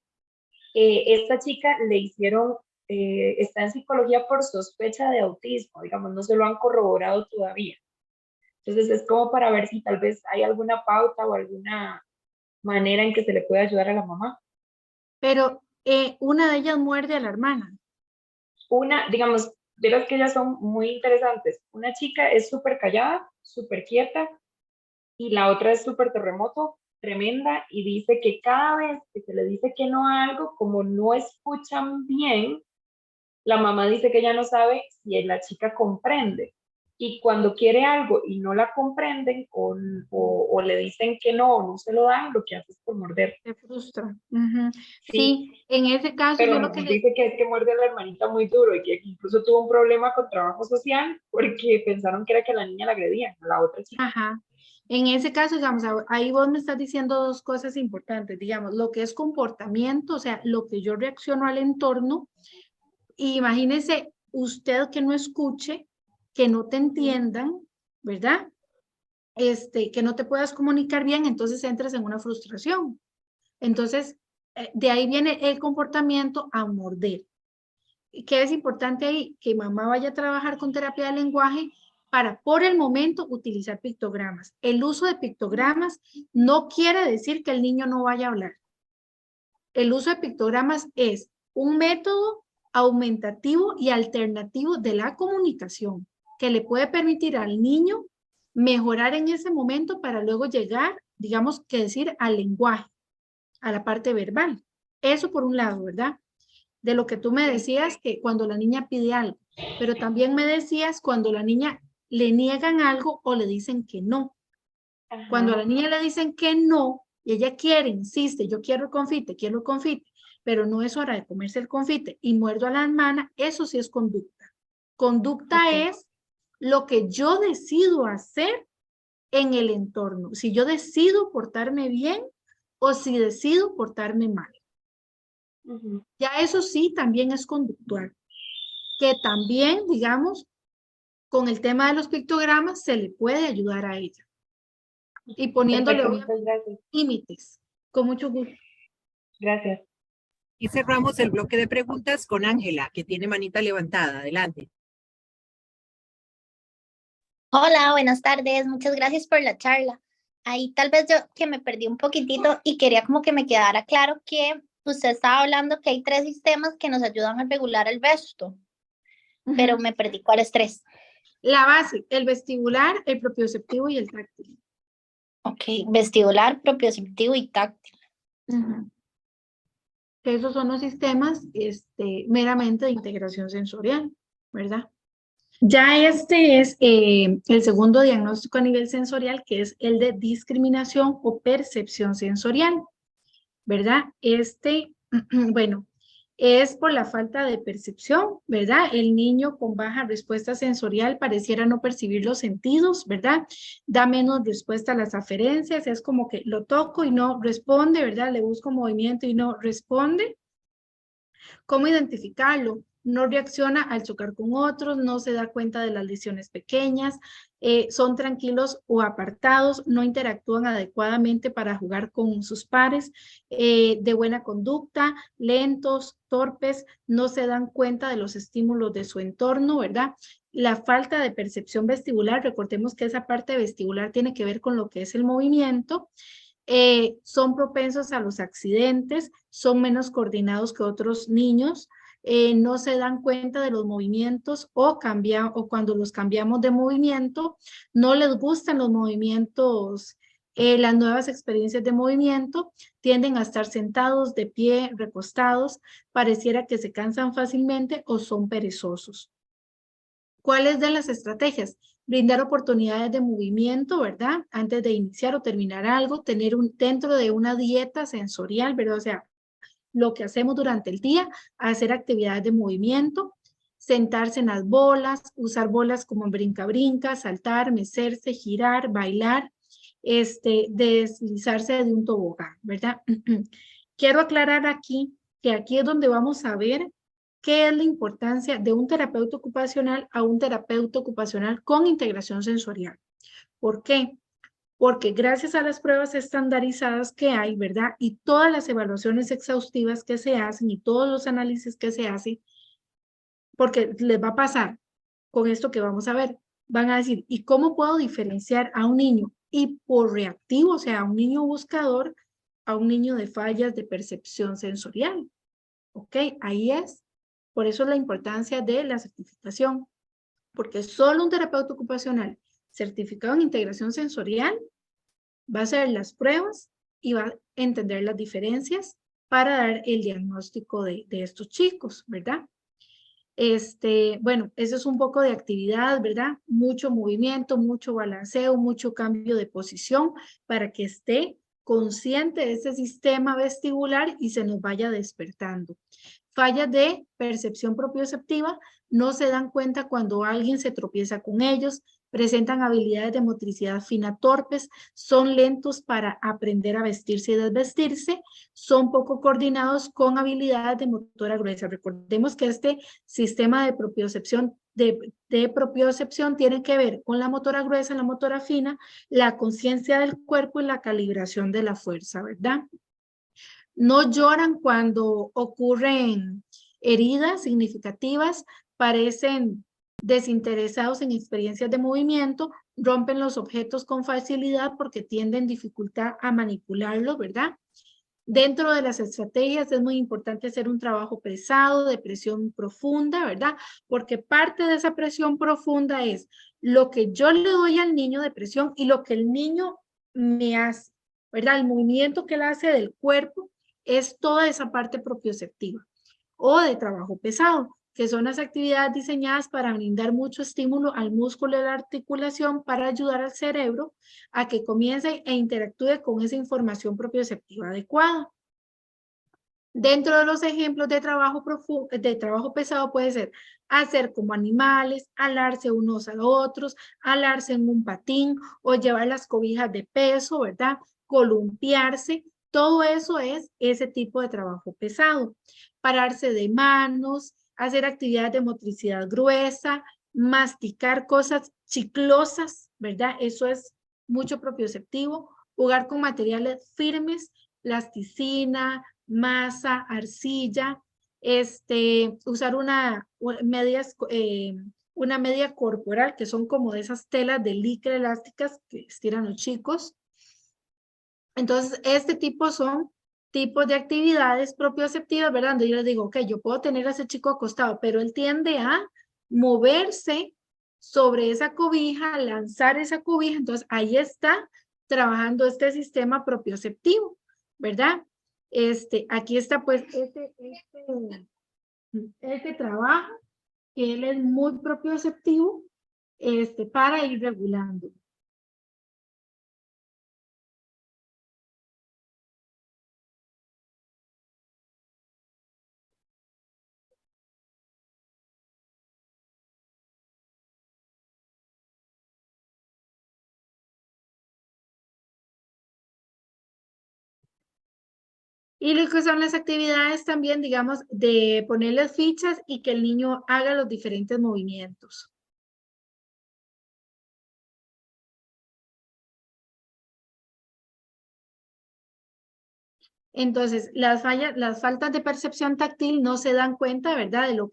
Esta chica le hicieron está en psicología por sospecha de autismo, digamos, no se lo han corroborado todavía. Entonces es como para ver si tal vez hay alguna pauta o alguna manera en que se le puede ayudar a la mamá. Pero una de ellas muerde a la hermana. Una, digamos, de las que ellas son muy interesantes. Una chica es súper callada, súper quieta, y la otra es súper terremoto, tremenda, y dice que cada vez que se le dice que no a algo, como no escuchan bien, la mamá dice que ella no sabe si la chica comprende. Y cuando quiere algo y no la comprenden o le dicen que no o no se lo dan, lo que hace es por morder. Se frustra. Ujú. Sí, Sí, en ese caso yo lo pero que le... dice que es que muerde a la hermanita muy duro y que incluso tuvo un problema con trabajo social porque pensaron que era que la niña la agredía, a la otra chica. Ajá. En ese caso, digamos, ahí vos me estás diciendo dos cosas importantes, digamos, lo que es comportamiento, o sea, lo que yo reacciono al entorno. Y imagínese usted que no escuche, que no te entiendan, ¿verdad? Que no te puedas comunicar bien, entonces entras en una frustración. Entonces, de ahí viene el comportamiento a morder. ¿Qué es importante ahí? Que mamá vaya a trabajar con terapia de lenguaje para, por el momento, utilizar pictogramas. El uso de pictogramas no quiere decir que el niño no vaya a hablar. El uso de pictogramas es un método aumentativo y alternativo de la comunicación que le puede permitir al niño mejorar en ese momento para luego llegar, digamos que decir, al lenguaje, a la parte verbal. Eso por un lado, ¿verdad? De lo que tú me decías que cuando la niña pide algo, pero también me decías cuando la niña le niegan algo o le dicen que no. Cuando a la niña le dicen que no, y ella quiere, insiste, yo quiero el confite, pero no es hora de comerse el confite y muerdo a la hermana, eso sí es conducta. Conducta es lo que yo decido hacer en el entorno, si yo decido portarme bien o si decido portarme mal. Ya eso sí también es conductual, que también, digamos, con el tema de los pictogramas se le puede ayudar a ella. Y poniéndole Perfecto, muchas gracias. límites, con mucho gusto. Gracias. Y cerramos el bloque de preguntas con Ángela, que tiene manita levantada. Adelante. Hola, buenas tardes. Muchas gracias por la charla. Ahí tal vez yo que me perdí un poquitito y quería como que me quedara claro que usted estaba hablando que hay 3 sistemas que nos ayudan a regular el resto, pero me perdí. ¿Cuáles 3? La base, el vestibular, el propioceptivo y el táctil. Ok, vestibular, propioceptivo y táctil. Esos son los sistemas meramente de integración sensorial, ¿verdad? Ya este es el segundo diagnóstico a nivel sensorial, que es el de discriminación o percepción sensorial, ¿verdad? Bueno, es por la falta de percepción, ¿verdad? El niño con baja respuesta sensorial pareciera no percibir los sentidos, ¿verdad? Da menos respuesta a las aferencias, es como que lo toco y no responde, ¿verdad? Le busco movimiento y no responde. ¿Cómo identificarlo? No reacciona al chocar con otros, no se da cuenta de las lesiones pequeñas, son tranquilos o apartados, no interactúan adecuadamente para jugar con sus pares, de buena conducta, lentos, torpes, no se dan cuenta de los estímulos de su entorno, ¿verdad? La falta de percepción vestibular, recordemos que esa parte vestibular tiene que ver con lo que es el movimiento. Son propensos a los accidentes, son menos coordinados que otros niños, no se dan cuenta de los movimientos o cuando los cambiamos de movimiento, no les gustan los movimientos, las nuevas experiencias de movimiento, tienden a estar sentados, de pie, recostados, pareciera que se cansan fácilmente o son perezosos. ¿Cuáles de las estrategias? Brindar oportunidades de movimiento, ¿verdad? Antes de iniciar o terminar algo, tener dentro de una dieta sensorial, ¿verdad? O sea, lo que hacemos durante el día, hacer actividades de movimiento, sentarse en las bolas, usar bolas como brinca-brinca, saltar, mecerse, girar, bailar, deslizarse de un tobogán, ¿verdad? Quiero aclarar aquí que aquí es donde vamos a ver qué es la importancia de un terapeuta ocupacional a un terapeuta ocupacional con integración sensorial. ¿Por qué? Porque gracias a las pruebas estandarizadas que hay, ¿verdad? Y todas las evaluaciones exhaustivas que se hacen y todos los análisis que se hacen, porque les va a pasar con esto que vamos a ver. Van a decir, ¿y cómo puedo diferenciar a un niño hiporreactivo, o sea, a un niño buscador, a un niño de fallas de percepción sensorial? ¿Ok? Ahí es. Por eso es la importancia de la certificación, porque solo un terapeuta ocupacional certificado en integración sensorial va a hacer las pruebas y va a entender las diferencias para dar el diagnóstico de estos chicos, ¿verdad? Bueno, eso es un poco de actividad, ¿verdad? Mucho movimiento, mucho balanceo, mucho cambio de posición para que esté consciente de ese sistema vestibular y se nos vaya despertando. Fallas de percepción propioceptiva no se dan cuenta cuando alguien se tropieza con ellos, presentan habilidades de motricidad fina torpes, son lentos para aprender a vestirse y desvestirse, son poco coordinados con habilidades de motora gruesa. Recordemos que este sistema de propiocepción, tiene que ver con la motora gruesa, la motora fina, la conciencia del cuerpo y la calibración de la fuerza, ¿verdad? No lloran cuando ocurren heridas significativas, parecen desinteresados en experiencias de movimiento, rompen los objetos con facilidad porque tienden dificultad a manipularlos, ¿verdad? Dentro de las estrategias es muy importante hacer un trabajo pesado, de presión profunda, ¿verdad? Porque parte de esa presión profunda es lo que yo le doy al niño de presión y lo que el niño me hace, ¿verdad? El movimiento que él hace del cuerpo es toda esa parte propioceptiva o de trabajo pesado, que son las actividades diseñadas para brindar mucho estímulo al músculo de la articulación para ayudar al cerebro a que comience e interactúe con esa información propioceptiva adecuada. Dentro de los ejemplos de trabajo pesado puede ser hacer como animales, alarse unos a otros, alarse en un patín o llevar las cobijas de peso, ¿verdad? Columpiarse. Todo eso es ese tipo de trabajo pesado. Pararse de manos, hacer actividades de motricidad gruesa, masticar cosas chiclosas, ¿verdad? Eso es mucho propioceptivo. Jugar con materiales firmes, plasticina, masa, arcilla, usar una media corporal, que son como de esas telas de licra elásticas que estiran los chicos. Entonces, este tipo son tipos de actividades propioceptivas, ¿verdad? Donde yo les digo, ok, yo puedo tener a ese chico acostado, pero él tiende a moverse sobre esa cobija, lanzar esa cobija, entonces ahí está trabajando este sistema propioceptivo, ¿verdad? Aquí está pues este trabajo, que él es muy propioceptivo, para ir regulando. Y lo que son las actividades también, digamos, de ponerles fichas y que el niño haga los diferentes movimientos. Entonces, las faltas de percepción táctil no se dan cuenta, ¿verdad? De lo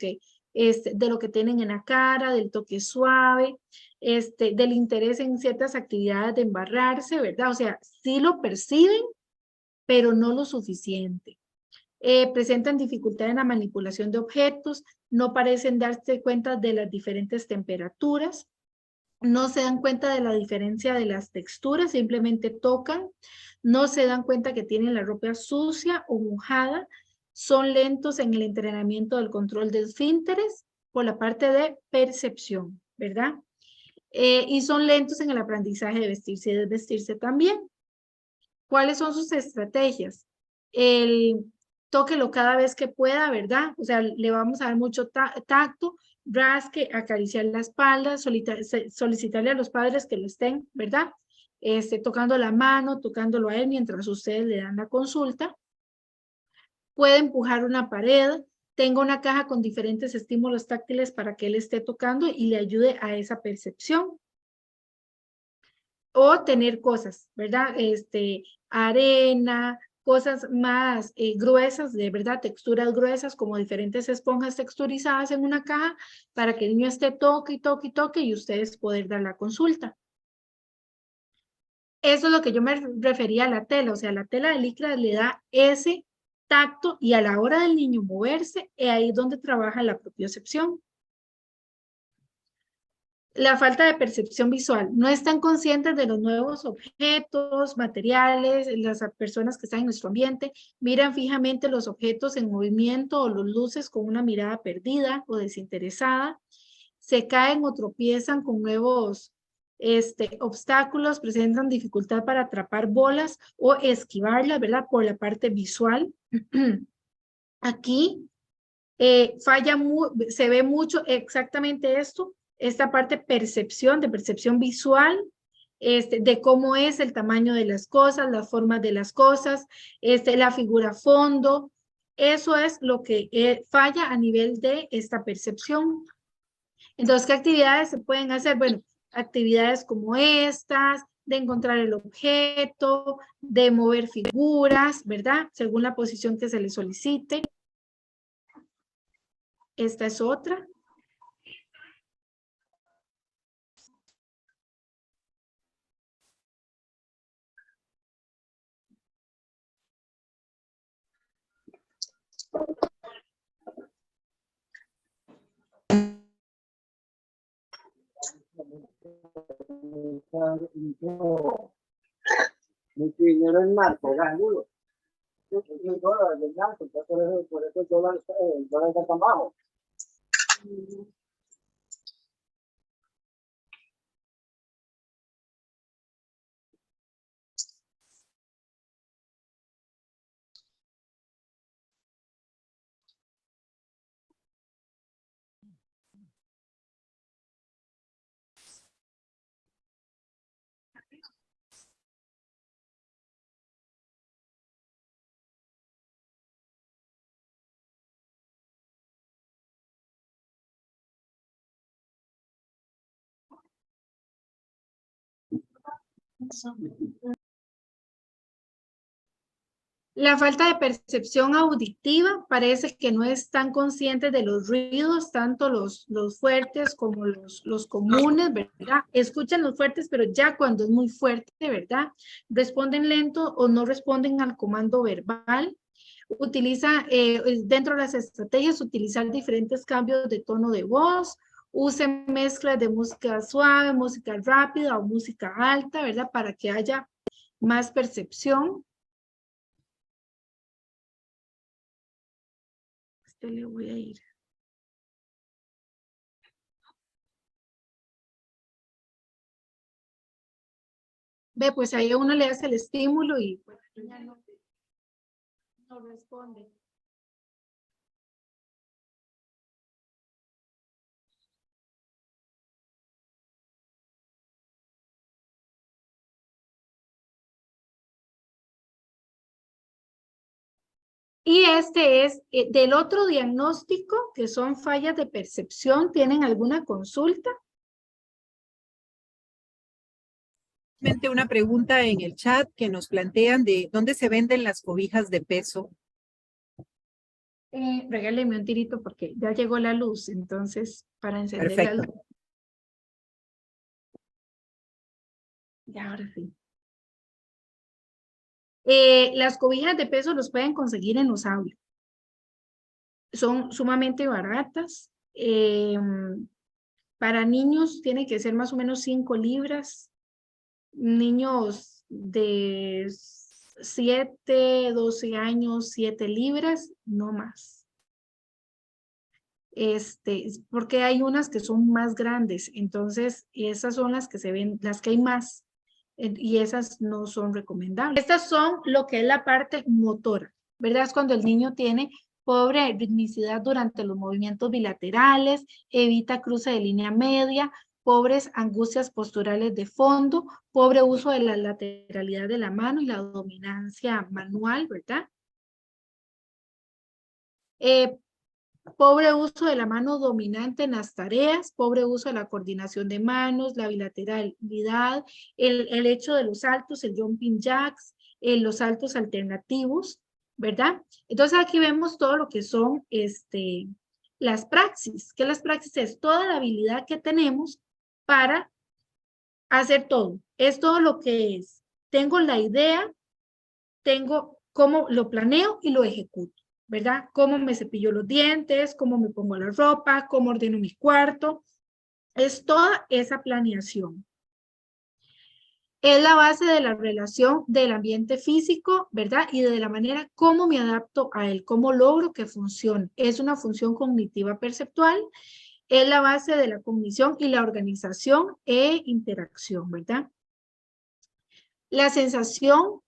que tienen en la cara, del toque suave, del interés en ciertas actividades de embarrarse, ¿verdad? O sea, sí lo perciben, pero no lo suficiente. Presentan dificultad en la manipulación de objetos, no parecen darse cuenta de las diferentes temperaturas, no se dan cuenta de la diferencia de las texturas, simplemente tocan, no se dan cuenta que tienen la ropa sucia o mojada, son lentos en el entrenamiento del control de esfínteres por la parte de percepción, ¿verdad? Y son lentos en el aprendizaje de vestirse y desvestirse también. ¿Cuáles son sus estrategias? Tóquelo cada vez que pueda, ¿verdad? O sea, le vamos a dar mucho tacto, rasque, acariciar la espalda, solicitarle a los padres que lo estén, ¿verdad? Tocando la mano, tocándolo a él mientras ustedes le dan la consulta. Puede empujar una pared, tenga una caja con diferentes estímulos táctiles para que él esté tocando y le ayude a esa percepción. O tener cosas, ¿verdad? Arena, cosas más gruesas, de verdad, texturas gruesas, como diferentes esponjas texturizadas en una caja, para que el niño esté toque y toque y toque y ustedes poder dar la consulta. Eso es lo que yo me refería a la tela, o sea, la tela de licra le da ese tacto y a la hora del niño moverse, es ahí donde trabaja la propiocepción. La falta de percepción visual. No están conscientes de los nuevos objetos, materiales, las personas que están en nuestro ambiente, miran fijamente los objetos en movimiento o las luces con una mirada perdida o desinteresada, se caen o tropiezan con nuevos obstáculos, presentan dificultad para atrapar bolas o esquivarlas, ¿verdad? Por la parte visual. Aquí se ve mucho exactamente esto, esta parte percepción, de percepción visual, de cómo es el tamaño de las cosas, las formas de las cosas, la figura fondo. Eso es lo que falla a nivel de esta percepción. Entonces, ¿qué actividades se pueden hacer? Bueno, actividades como estas, de encontrar el objeto, de mover figuras, ¿verdad? Según la posición que se le solicite. Esta es otra. Mucho dinero en marco, seguro. $1.000 de marco, por eso el dólar está tan bajo. La falta de percepción auditiva parece que no están conscientes de los ruidos, tanto los fuertes como los comunes, ¿verdad? Escuchan los fuertes, pero ya cuando es muy fuerte, ¿verdad? Responden lento o no responden al comando verbal. Utiliza, dentro de las estrategias, utilizar diferentes cambios de tono de voz, use mezclas de música suave, música rápida o música alta, ¿verdad? Para que haya más percepción. Le voy a ir. Ve, pues ahí uno le hace el estímulo y pues, ya no responde. Y este es del otro diagnóstico, que son fallas de percepción. ¿Tienen alguna consulta? Una pregunta en el chat que nos plantean de dónde se venden las cobijas de peso. Regáleme un tirito porque ya llegó la luz, entonces para encender Perfecto. la luz. Ya, ahora sí. Las cobijas de peso los pueden conseguir en los outlets. Son sumamente baratas. Para niños tiene que ser más o menos 5 libras. Niños de 7, 12 años, 7 libras, no más. Porque hay unas que son más grandes, entonces esas son las que se ven, las que hay más, y esas no son recomendables. Estas son lo que es la parte motora, ¿verdad? Es cuando el niño tiene pobre ritmicidad durante los movimientos bilaterales, evita cruce de línea media, pobres angustias posturales de fondo, pobre uso de la lateralidad de la mano y la dominancia manual, ¿verdad? Pobre uso de la mano dominante en las tareas, pobre uso de la coordinación de manos, la bilateralidad, el hecho de los saltos, el jumping jacks, los saltos alternativos, ¿verdad? Entonces aquí vemos todo lo que son las praxis. ¿Qué las praxis es? Toda la habilidad que tenemos para hacer todo. Es todo lo que es. Tengo la idea, tengo cómo lo planeo y lo ejecuto, ¿verdad? Cómo me cepillo los dientes, cómo me pongo la ropa, cómo ordeno mi cuarto. Es toda esa planeación. Es la base de la relación del ambiente físico, ¿verdad? Y de la manera cómo me adapto a él, cómo logro que funcione. Es una función cognitiva perceptual, es la base de la cognición y la organización e interacción, ¿verdad? La sensación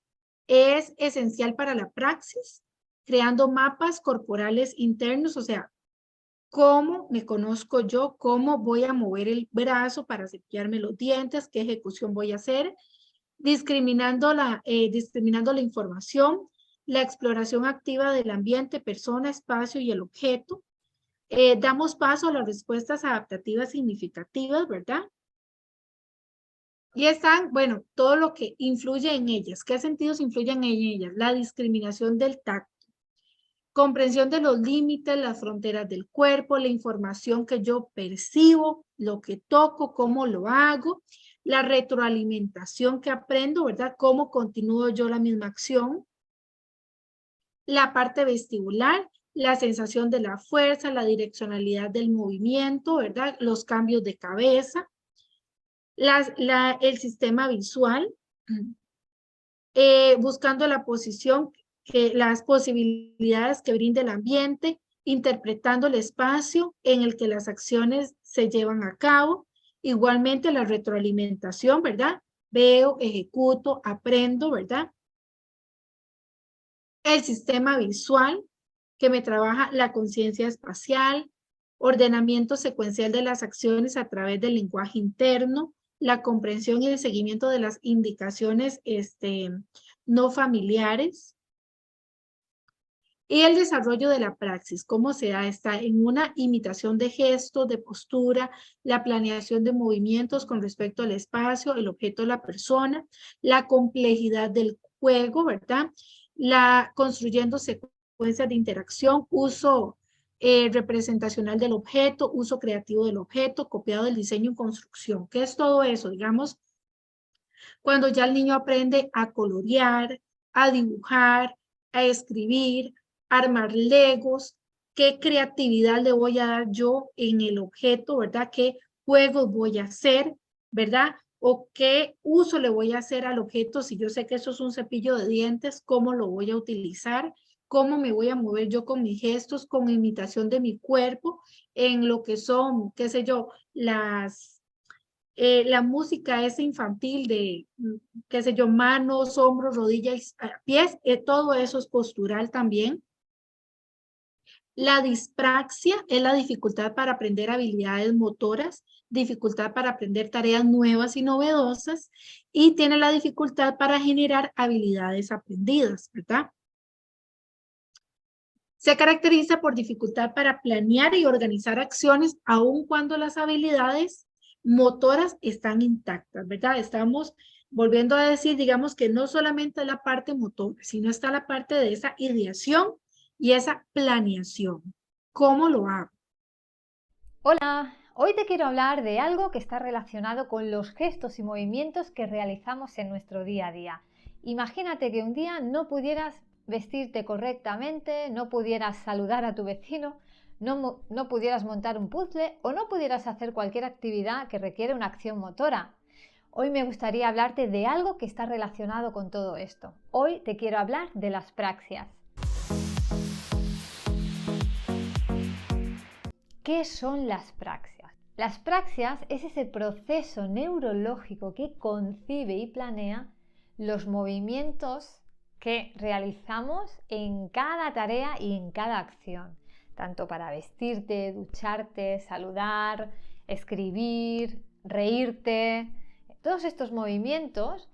es esencial para la praxis, creando mapas corporales internos, o sea, cómo me conozco yo, cómo voy a mover el brazo para cepillarme los dientes, qué ejecución voy a hacer, discriminando la información, la exploración activa del ambiente, persona, espacio y el objeto. Damos paso a las respuestas adaptativas significativas, ¿verdad? Y están, bueno, todo lo que influye en ellas. ¿Qué sentidos influyen en ellas? La discriminación del tacto, comprensión de los límites, las fronteras del cuerpo, la información que yo percibo, lo que toco, cómo lo hago, la retroalimentación que aprendo, ¿verdad? Cómo continúo yo la misma acción, la parte vestibular, la sensación de la fuerza, la direccionalidad del movimiento, ¿verdad? Los cambios de cabeza, el sistema visual, buscando la posición, las posibilidades que brinda el ambiente, interpretando el espacio en el que las acciones se llevan a cabo, igualmente la retroalimentación, ¿verdad? Veo, ejecuto, aprendo, ¿verdad? El sistema visual, que me trabaja la conciencia espacial, ordenamiento secuencial de las acciones a través del lenguaje interno, la comprensión y el seguimiento de las indicaciones no familiares, y el desarrollo de la praxis, cómo se da, está en una imitación de gestos, de postura, la planeación de movimientos con respecto al espacio, el objeto de la persona, la complejidad del juego, ¿verdad? Construyendo secuencias de interacción, uso representacional del objeto, uso creativo del objeto, copiado del diseño y construcción. ¿Qué es todo eso? Digamos, cuando ya el niño aprende a colorear, a dibujar, a escribir, armar legos, qué creatividad le voy a dar yo en el objeto, ¿verdad? ¿Qué juegos voy a hacer, ¿verdad? O qué uso le voy a hacer al objeto, si yo sé que eso es un cepillo de dientes, cómo lo voy a utilizar, cómo me voy a mover yo con mis gestos, con imitación de mi cuerpo, en lo que son, qué sé yo, la música es infantil de, qué sé yo, manos, hombros, rodillas, pies, todo eso es postural también. La dispraxia es la dificultad para aprender habilidades motoras, dificultad para aprender tareas nuevas y novedosas, y tiene la dificultad para generar habilidades aprendidas, ¿verdad? Se caracteriza por dificultad para planear y organizar acciones, aun cuando las habilidades motoras están intactas, ¿verdad? Estamos volviendo a decir, digamos que no solamente la parte motora, sino está la parte de esa ideación y esa planeación. ¿Cómo lo hago? Hola, hoy te quiero hablar de algo que está relacionado con los gestos y movimientos que realizamos en nuestro día a día. Imagínate que un día no pudieras vestirte correctamente, no pudieras saludar a tu vecino, no pudieras montar un puzzle o no pudieras hacer cualquier actividad que requiere una acción motora. Hoy me gustaría hablarte de algo que está relacionado con todo esto. Hoy te quiero hablar de las praxias. ¿Qué son las praxias? Las praxias es ese proceso neurológico que concibe y planea los movimientos que realizamos en cada tarea y en cada acción, tanto para vestirte, ducharte, saludar, escribir, reírte. Todos estos movimientos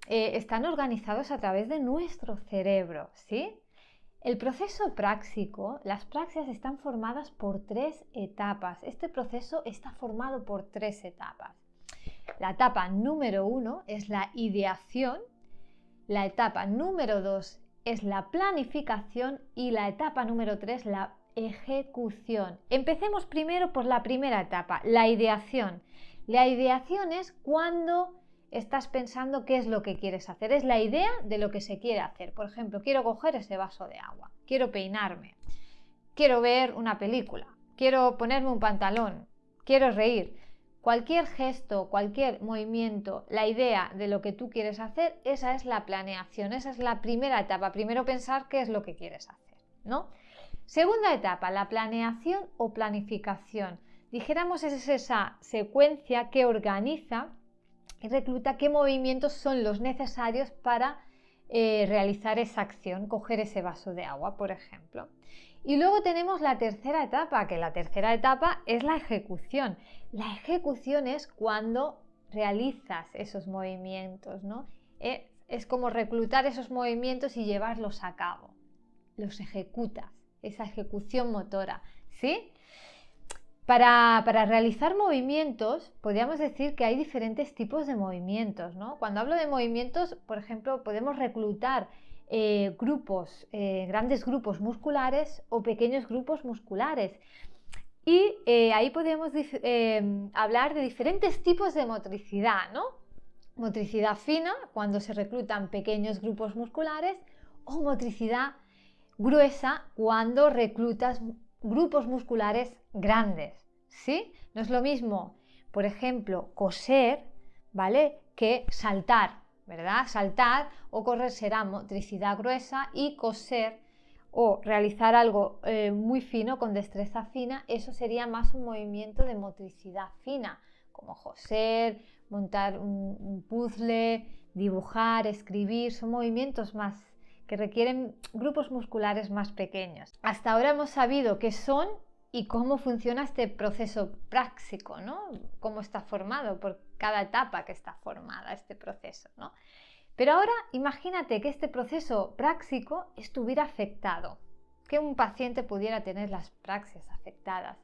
están organizados a través de nuestro cerebro, ¿sí? El proceso práctico, las praxias están formadas por 3 etapas. Este proceso está formado por 3 etapas. La etapa número 1 es la ideación, la etapa número 2 es la planificación y la etapa número 3 la ejecución. Empecemos primero por la primera etapa, la ideación. La ideación es cuando estás pensando qué es lo que quieres hacer, es la idea de lo que se quiere hacer. Por ejemplo, quiero coger ese vaso de agua, quiero peinarme, quiero ver una película, quiero ponerme un pantalón, quiero reír. Cualquier gesto, cualquier movimiento, la idea de lo que tú quieres hacer, esa es la planeación, esa es la primera etapa. Primero pensar qué es lo que quieres hacer, ¿no? Segunda etapa, la planeación o planificación. Dijéramos es esa secuencia que organiza y recluta qué movimientos son los necesarios para realizar esa acción, coger ese vaso de agua, por ejemplo. Y luego tenemos la tercera etapa, que la tercera etapa es la ejecución. La ejecución es cuando realizas esos movimientos, ¿no? Es como reclutar esos movimientos y llevarlos a cabo. Los ejecutas, esa ejecución motora, ¿sí? Para realizar movimientos, podríamos decir que hay diferentes tipos de movimientos, ¿no? Cuando hablo de movimientos, por ejemplo, podemos reclutar grandes grupos musculares o pequeños grupos musculares. Y ahí podemos hablar de diferentes tipos de motricidad, ¿no? Motricidad fina, cuando se reclutan pequeños grupos musculares, o motricidad gruesa, cuando reclutas grupos musculares grandes, ¿sí? No es lo mismo, por ejemplo, coser, ¿vale?, que saltar, ¿verdad? Saltar o correr será motricidad gruesa y coser o realizar algo muy fino con destreza fina, eso sería más un movimiento de motricidad fina, como coser, montar un puzzle, dibujar, escribir, son movimientos más que requieren grupos musculares más pequeños. Hasta ahora hemos sabido qué son y cómo funciona este proceso práctico, ¿no? Cómo está formado por cada etapa que está formada este proceso, ¿no? Pero ahora imagínate que este proceso práctico estuviera afectado, que un paciente pudiera tener las praxias afectadas.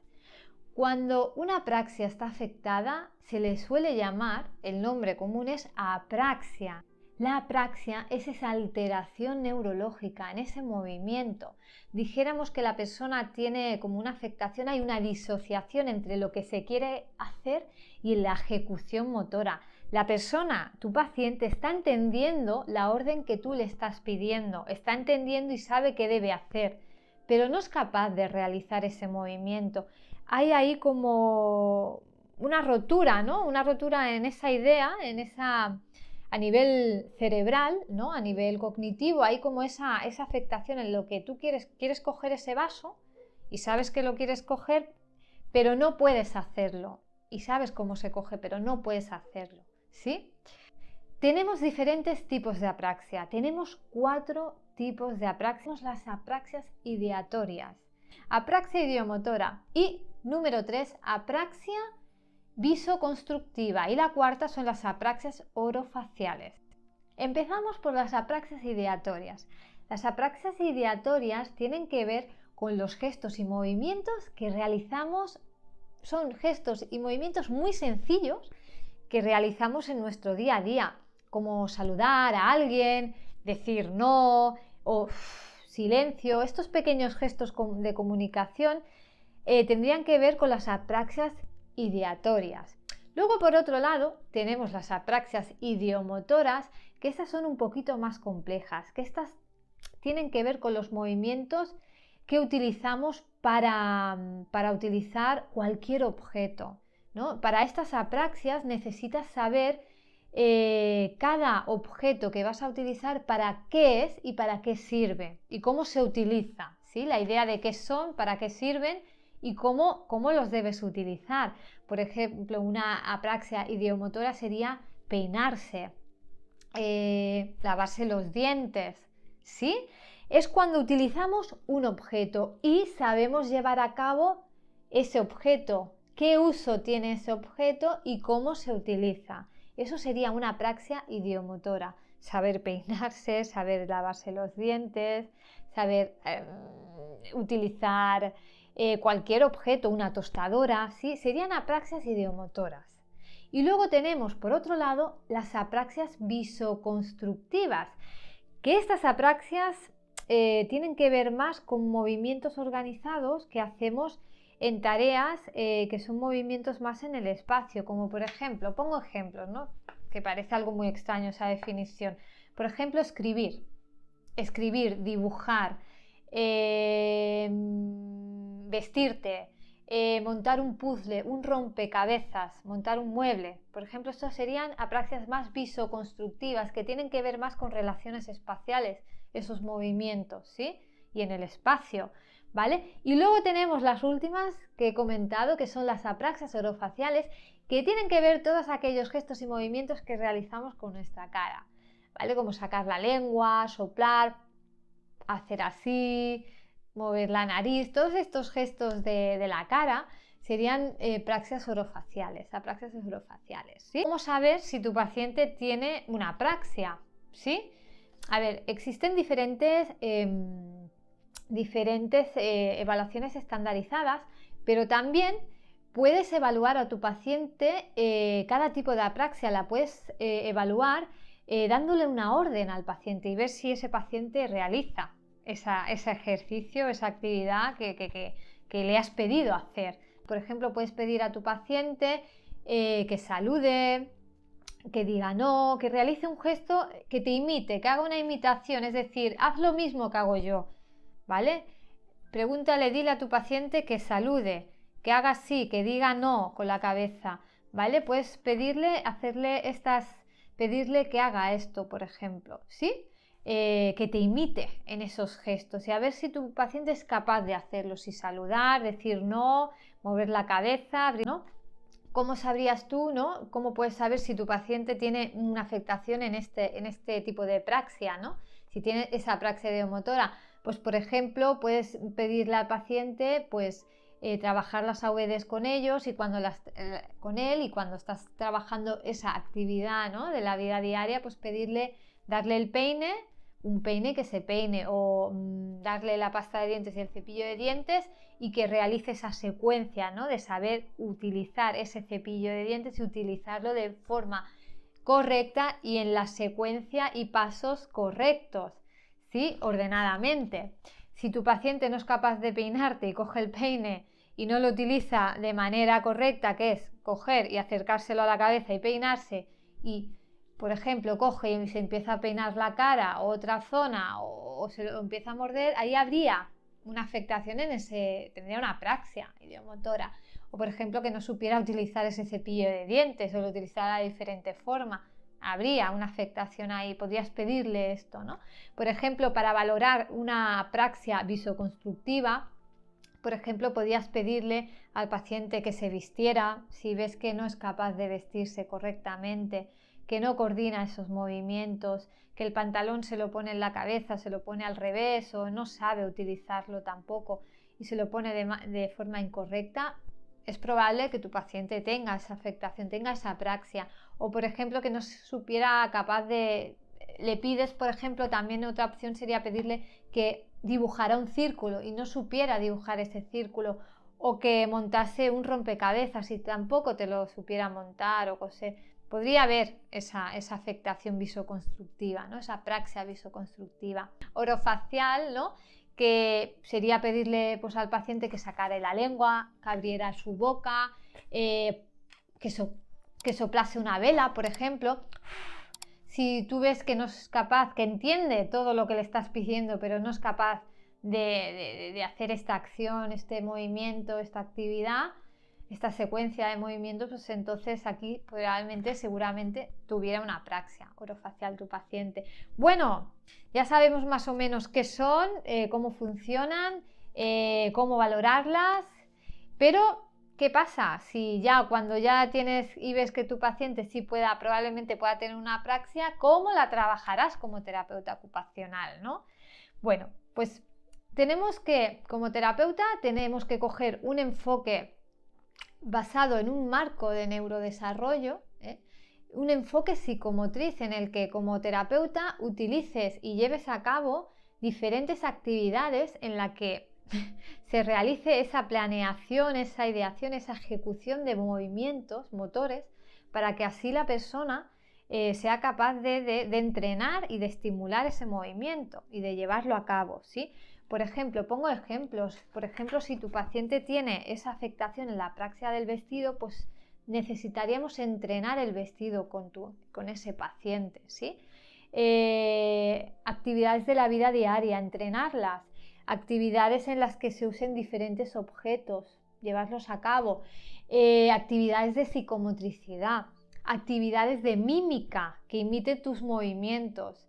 Cuando una praxia está afectada, se le suele llamar, el nombre común es apraxia. La apraxia es esa alteración neurológica en ese movimiento. Dijéramos que la persona tiene como una afectación, hay una disociación entre lo que se quiere hacer y la ejecución motora. La persona, tu paciente, está entendiendo la orden que tú le estás pidiendo, está entendiendo y sabe qué debe hacer, pero no es capaz de realizar ese movimiento. Hay ahí como una rotura, ¿no? Una rotura en esa idea, a nivel cerebral, ¿no? A nivel cognitivo, hay como esa afectación en lo que tú quieres coger ese vaso y sabes que lo quieres coger, pero no puedes hacerlo. Y sabes cómo se coge, pero no puedes hacerlo, ¿sí? Tenemos diferentes tipos de apraxia. Tenemos 4 tipos de apraxia. Tenemos las apraxias ideatorias, apraxia idiomotora y número 3, apraxia visoconstructiva, y la cuarta son las apraxias orofaciales. Empezamos por las apraxias ideatorias. Las apraxias ideatorias tienen que ver con los gestos y movimientos que realizamos. Son gestos y movimientos muy sencillos que realizamos en nuestro día a día, como saludar a alguien, decir no o silencio. Estos pequeños gestos de comunicación tendrían que ver con las apraxias ideatorias. Luego, por otro lado, tenemos las apraxias idiomotoras, que estas son un poquito más complejas, que estas tienen que ver con los movimientos que utilizamos para utilizar cualquier objeto, ¿no? Para estas apraxias necesitas saber cada objeto que vas a utilizar para qué es y para qué sirve y cómo se utiliza, ¿sí? La idea de qué son, para qué sirven y cómo los debes utilizar. Por ejemplo, una apraxia idiomotora sería peinarse, lavarse los dientes, ¿sí? Es cuando utilizamos un objeto y sabemos llevar a cabo ese objeto, qué uso tiene ese objeto y cómo se utiliza. Eso sería una apraxia idiomotora. saber peinarse, saber lavarse los dientes, saber utilizar cualquier objeto, una tostadora, ¿sí? Serían apraxias ideomotoras. Y luego tenemos, por otro lado, las apraxias visoconstructivas, que estas apraxias tienen que ver más con movimientos organizados que hacemos en tareas que son movimientos más en el espacio, como por ejemplo, pongo ejemplos, ¿no? Que parece algo muy extraño esa definición. Por ejemplo, escribir, dibujar, vestirte, montar un puzzle, un rompecabezas, montar un mueble. Por ejemplo, estas serían apraxias más visoconstructivas que tienen que ver más con relaciones espaciales, esos movimientos, ¿sí? Y en el espacio, ¿vale? Y luego tenemos las últimas que he comentado, que son las apraxias orofaciales, que tienen que ver todos aquellos gestos y movimientos que realizamos con nuestra cara, ¿vale? Como sacar la lengua, soplar, hacer así, mover la nariz, todos estos gestos de la cara serían apraxias orofaciales, ¿sí? ¿Cómo saber si tu paciente tiene una apraxia? ¿Sí? A ver, existen diferentes evaluaciones estandarizadas, pero también puedes evaluar a tu paciente cada tipo de apraxia, la puedes evaluar dándole una orden al paciente y ver si ese paciente realiza ese ejercicio, esa actividad que le has pedido hacer. Por ejemplo, puedes pedir a tu paciente que salude, que diga no, que realice un gesto, que te imite, que haga una imitación, es decir, haz lo mismo que hago yo, ¿vale? Pregúntale, dile a tu paciente que salude, que haga así, que diga no con la cabeza, ¿vale? Puedes pedirle que haga esto, por ejemplo, ¿sí? Que te imite en esos gestos y a ver si tu paciente es capaz de hacerlo, si saludar, decir no, mover la cabeza, ¿no? ¿Cómo sabrías tú, ¿no? ¿Cómo puedes saber si tu paciente tiene una afectación en este tipo de apraxia, ¿no? Si tiene esa apraxia ideomotora, pues por ejemplo puedes pedirle al paciente pues trabajar las AVDs con ellos y con él, y cuando estás trabajando esa actividad, ¿no? De la vida diaria, pues darle el peine, un peine que se peine, o darle la pasta de dientes y el cepillo de dientes y que realice esa secuencia, ¿no? De saber utilizar ese cepillo de dientes y utilizarlo de forma correcta y en la secuencia y pasos correctos, ¿sí? Ordenadamente. Si tu paciente no es capaz de peinarte y coge el peine y no lo utiliza de manera correcta, que es coger y acercárselo a la cabeza y peinarse, y por ejemplo coge y se empieza a peinar la cara o otra zona o se lo empieza a morder, ahí habría una afectación tendría una apraxia ideomotora. O por ejemplo que no supiera utilizar ese cepillo de dientes o lo utilizara de diferente forma, habría una afectación ahí, podrías pedirle esto, ¿no? Por ejemplo, para valorar una apraxia visoconstructiva, por ejemplo, podrías pedirle al paciente que se vistiera si ves que no es capaz de vestirse correctamente, que no coordina esos movimientos, que el pantalón se lo pone en la cabeza, se lo pone al revés o no sabe utilizarlo tampoco y se lo pone de forma incorrecta. Es probable que tu paciente tenga esa afectación, tenga esa apraxia. O por ejemplo que no supiera capaz le pides, por ejemplo, también otra opción sería pedirle que dibujara un círculo y no supiera dibujar ese círculo, o que montase un rompecabezas y tampoco te lo supiera montar o coser. Podría haber esa afectación visoconstructiva, ¿no? Esa apraxia visoconstructiva. Orofacial, ¿no? Que sería pedirle pues, al paciente que sacara la lengua, que abriera su boca, que soplase una vela, por ejemplo. Si tú ves que no es capaz, que entiende todo lo que le estás pidiendo, pero no es capaz de hacer esta acción, este movimiento, esta actividad, esta secuencia de movimientos, pues entonces aquí seguramente tuviera una apraxia orofacial tu paciente. Bueno, ya sabemos más o menos qué son, cómo funcionan, cómo valorarlas, pero ¿qué pasa? Si cuando ya tienes y ves que tu paciente sí probablemente pueda tener una apraxia, ¿cómo la trabajarás como terapeuta ocupacional, ¿no? Bueno, pues como terapeuta tenemos que coger un enfoque basado en un marco de neurodesarrollo, un enfoque psicomotriz en el que como terapeuta utilices y lleves a cabo diferentes actividades en la que se realice esa planeación, esa ideación, esa ejecución de movimientos motores para que así la persona sea capaz de entrenar y de estimular ese movimiento y de llevarlo a cabo, ¿sí? Por ejemplo, pongo ejemplos. Por ejemplo, si tu paciente tiene esa afectación en la apraxia del vestido, pues necesitaríamos entrenar el vestido con ese paciente, ¿sí? Actividades de la vida diaria, entrenarlas. Actividades en las que se usen diferentes objetos, llevarlos a cabo. Actividades de psicomotricidad. Actividades de mímica que imiten tus movimientos.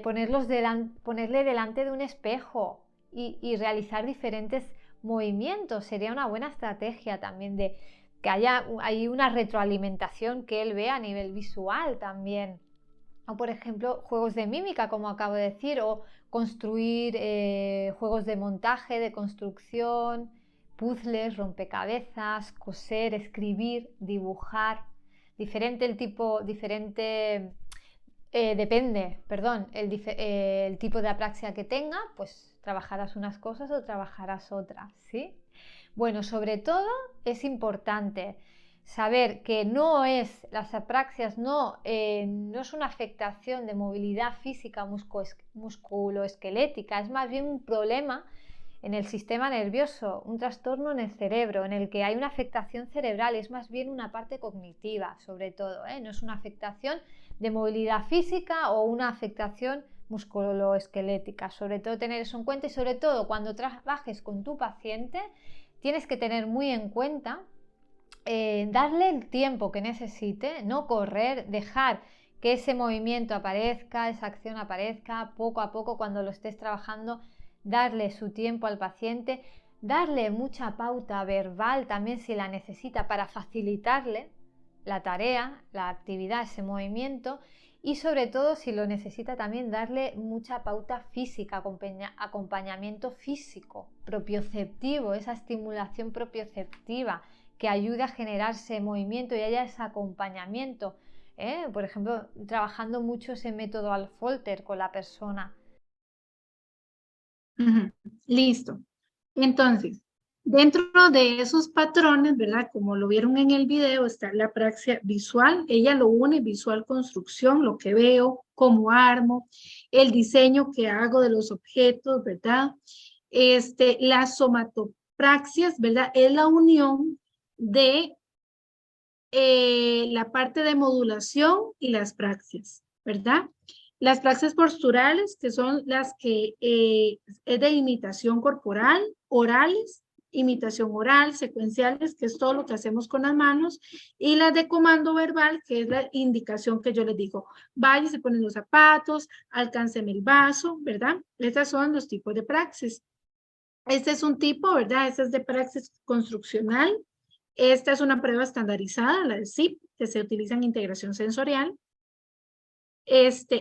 Ponerle delante de un espejo y realizar diferentes movimientos. Sería una buena estrategia también de que hay una retroalimentación que él vea a nivel visual también. O por ejemplo, juegos de mímica, como acabo de decir, o construir juegos de montaje, de construcción, puzzles, rompecabezas, coser, escribir, dibujar. Depende, el tipo de apraxia que tenga, pues trabajarás unas cosas o trabajarás otras, ¿sí? Bueno, sobre todo es importante saber que las apraxias no es una afectación de movilidad física musculoesquelética, es más bien un problema en el sistema nervioso, un trastorno en el cerebro, en el que hay una afectación cerebral, es más bien una parte cognitiva, sobre todo, no es una afectación de movilidad física o una afectación musculoesquelética. Sobre todo tener eso en cuenta y sobre todo cuando trabajes con tu paciente tienes que tener muy en cuenta darle el tiempo que necesite, no correr, dejar que ese movimiento aparezca, esa acción aparezca poco a poco cuando lo estés trabajando, darle su tiempo al paciente, darle mucha pauta verbal también si la necesita para facilitarle la tarea, la actividad, ese movimiento y sobre todo si lo necesita también darle mucha pauta física, acompañamiento físico, propioceptivo, esa estimulación propioceptiva que ayude a generarse movimiento y haya ese acompañamiento, por ejemplo, trabajando mucho ese método Alfolter con la persona. Listo. Entonces, dentro de esos patrones, ¿verdad? Como lo vieron en el video, está la apraxia visual. Ella lo une visual construcción, lo que veo, cómo armo, el diseño que hago de los objetos, ¿verdad? Las somatopraxias, ¿verdad? Es la unión de la parte de modulación y las praxias, ¿verdad? Las praxias posturales, que son las que es de imitación corporal, orales, imitación oral, secuenciales, que es todo lo que hacemos con las manos, y las de comando verbal, que es la indicación que yo les digo, vaya, se ponen los zapatos, alcánceme el vaso, ¿verdad? Estos son los tipos de praxis. Este es un tipo, ¿verdad? Este es de praxis construccional. Esta es una prueba estandarizada, la de SIP, que se utiliza en integración sensorial.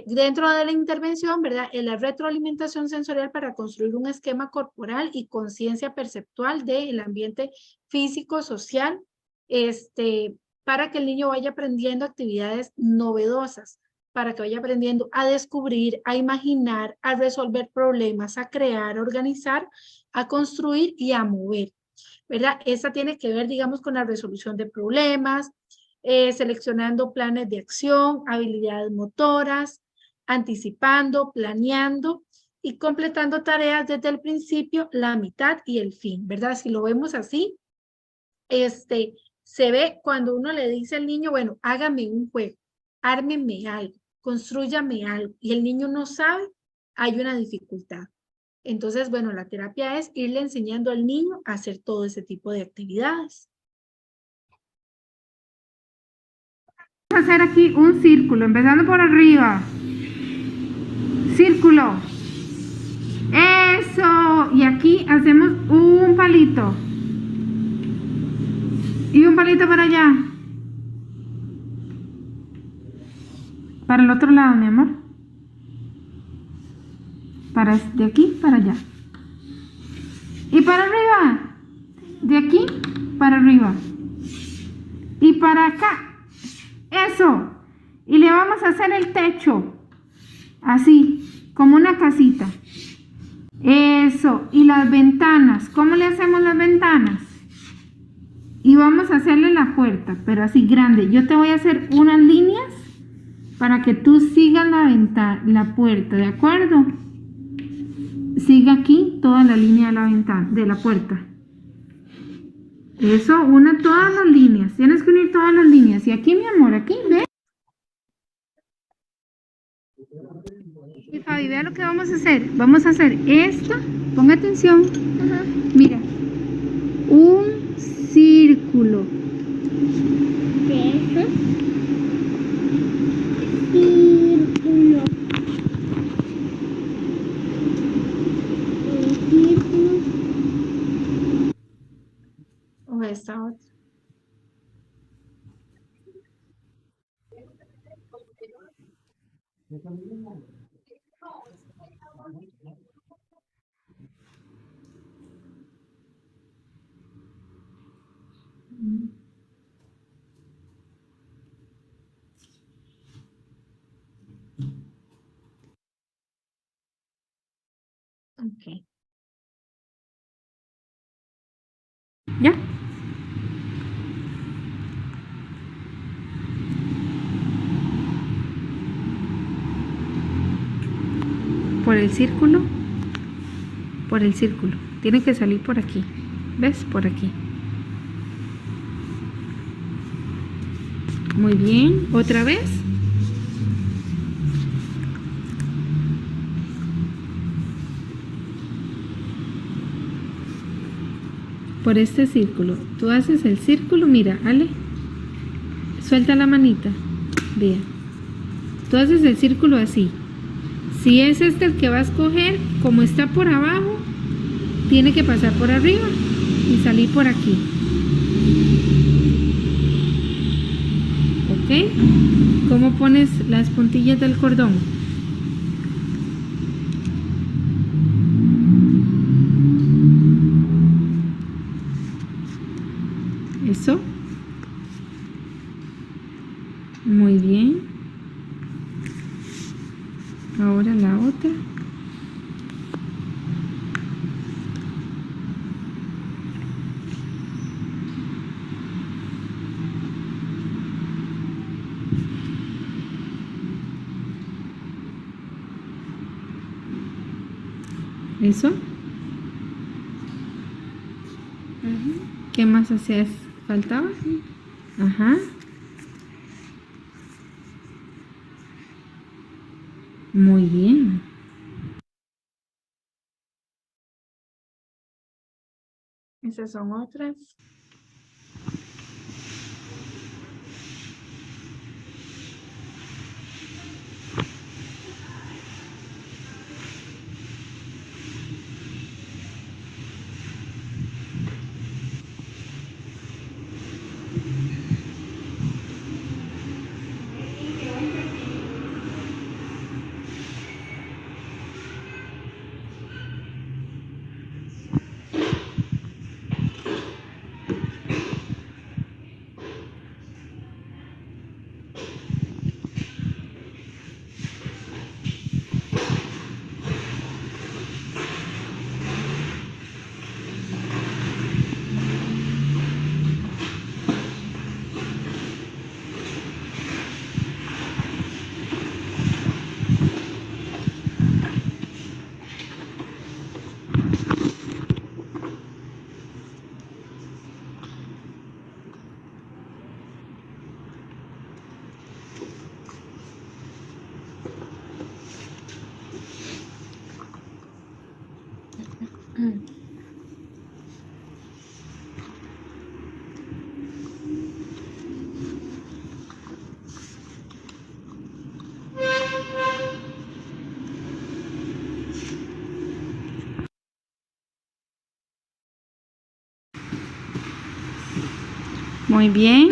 Dentro de la intervención, ¿verdad? Es la retroalimentación sensorial para construir un esquema corporal y conciencia perceptual del ambiente físico, social, para que el niño vaya aprendiendo actividades novedosas, para que vaya aprendiendo a descubrir, a imaginar, a resolver problemas, a crear, a organizar, a construir y a mover, ¿verdad? Esta tiene que ver, digamos, con la resolución de problemas, seleccionando planes de acción, habilidades motoras, anticipando, planeando y completando tareas desde el principio, la mitad y el fin, ¿verdad? Si lo vemos así, se ve cuando uno le dice al niño, bueno, hágame un juego, ármeme algo, constrúyame algo, y el niño no sabe, hay una dificultad. Entonces, bueno, la terapia es irle enseñando al niño a hacer todo ese tipo de actividades. Vamos a hacer aquí un círculo, empezando por arriba. Círculo. Eso. Y aquí hacemos un palito. Y un palito para allá. Para el otro lado, mi amor. De aquí para allá. Y para arriba. De aquí para arriba. Y para acá. Eso. Y le vamos a hacer el techo. Así, como una casita. Eso. Y las ventanas. ¿Cómo le hacemos las ventanas? Y vamos a hacerle la puerta, pero así grande. Yo te voy a hacer unas líneas para que tú sigas la puerta, ¿de acuerdo? Sigue aquí toda la línea de la ventana, de la puerta. Eso, una todas las líneas. Tienes que unir todas las líneas. Y aquí, mi amor, aquí, ve. Y Fabi, vea lo que vamos a hacer. Vamos a hacer esto. Ponga atención. Mira. Un círculo. Eso. Círculo. Un círculo. O esta otra. Ok. ¿Ya? Por el círculo. Por el círculo. Tiene que salir por aquí. ¿Ves? Por aquí. Muy bien. ¿Otra vez? Por este círculo. Tú haces el círculo, mira, Ale. Suelta la manita. Vea. Tú haces el círculo así. Si es este el que vas a escoger, como está por abajo, tiene que pasar por arriba y salir por aquí. ¿Ok? ¿Cómo pones las puntillas del cordón? Eso. Muy bien. Ahora la otra. Eso. ¿Qué más hacías? ¿Faltaba? Ajá. Muy bien. Esas son otras. Muy bien.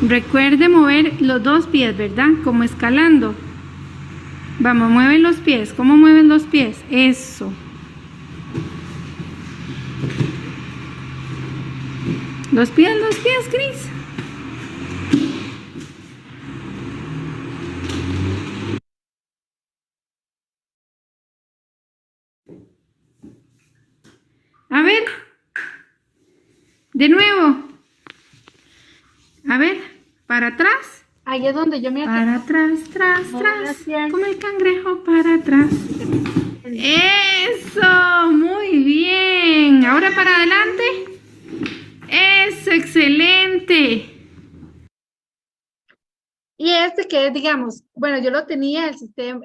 Recuerde mover los dos pies, ¿verdad? Como escalando. Vamos, mueven los pies. ¿Cómo mueven los pies? Eso. Los pies, Cris. A ver. De nuevo. A ver, para atrás. Ahí es donde yo me Para atrás, tras, Mueve tras. las piernas. Como el cangrejo para atrás. Eso, muy bien. Ahora para adelante. Eso, excelente. Y este que es, digamos, bueno, yo lo tenía, el sistema,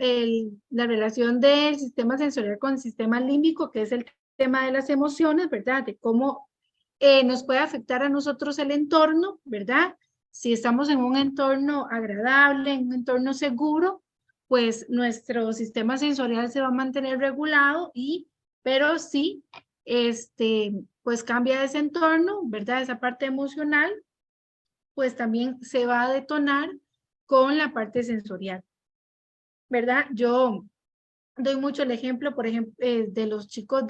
la relación del sistema sensorial con el sistema límbico, que es el tema de las emociones, ¿verdad? De cómo nos puede afectar a nosotros el entorno, ¿verdad? Si estamos en un entorno agradable, en un entorno seguro, pues nuestro sistema sensorial se va a mantener regulado pero sí, pues cambia ese entorno, ¿verdad? Esa parte emocional, pues también se va a detonar con la parte sensorial, ¿verdad? Yo doy mucho el ejemplo, por ejemplo, de los chicos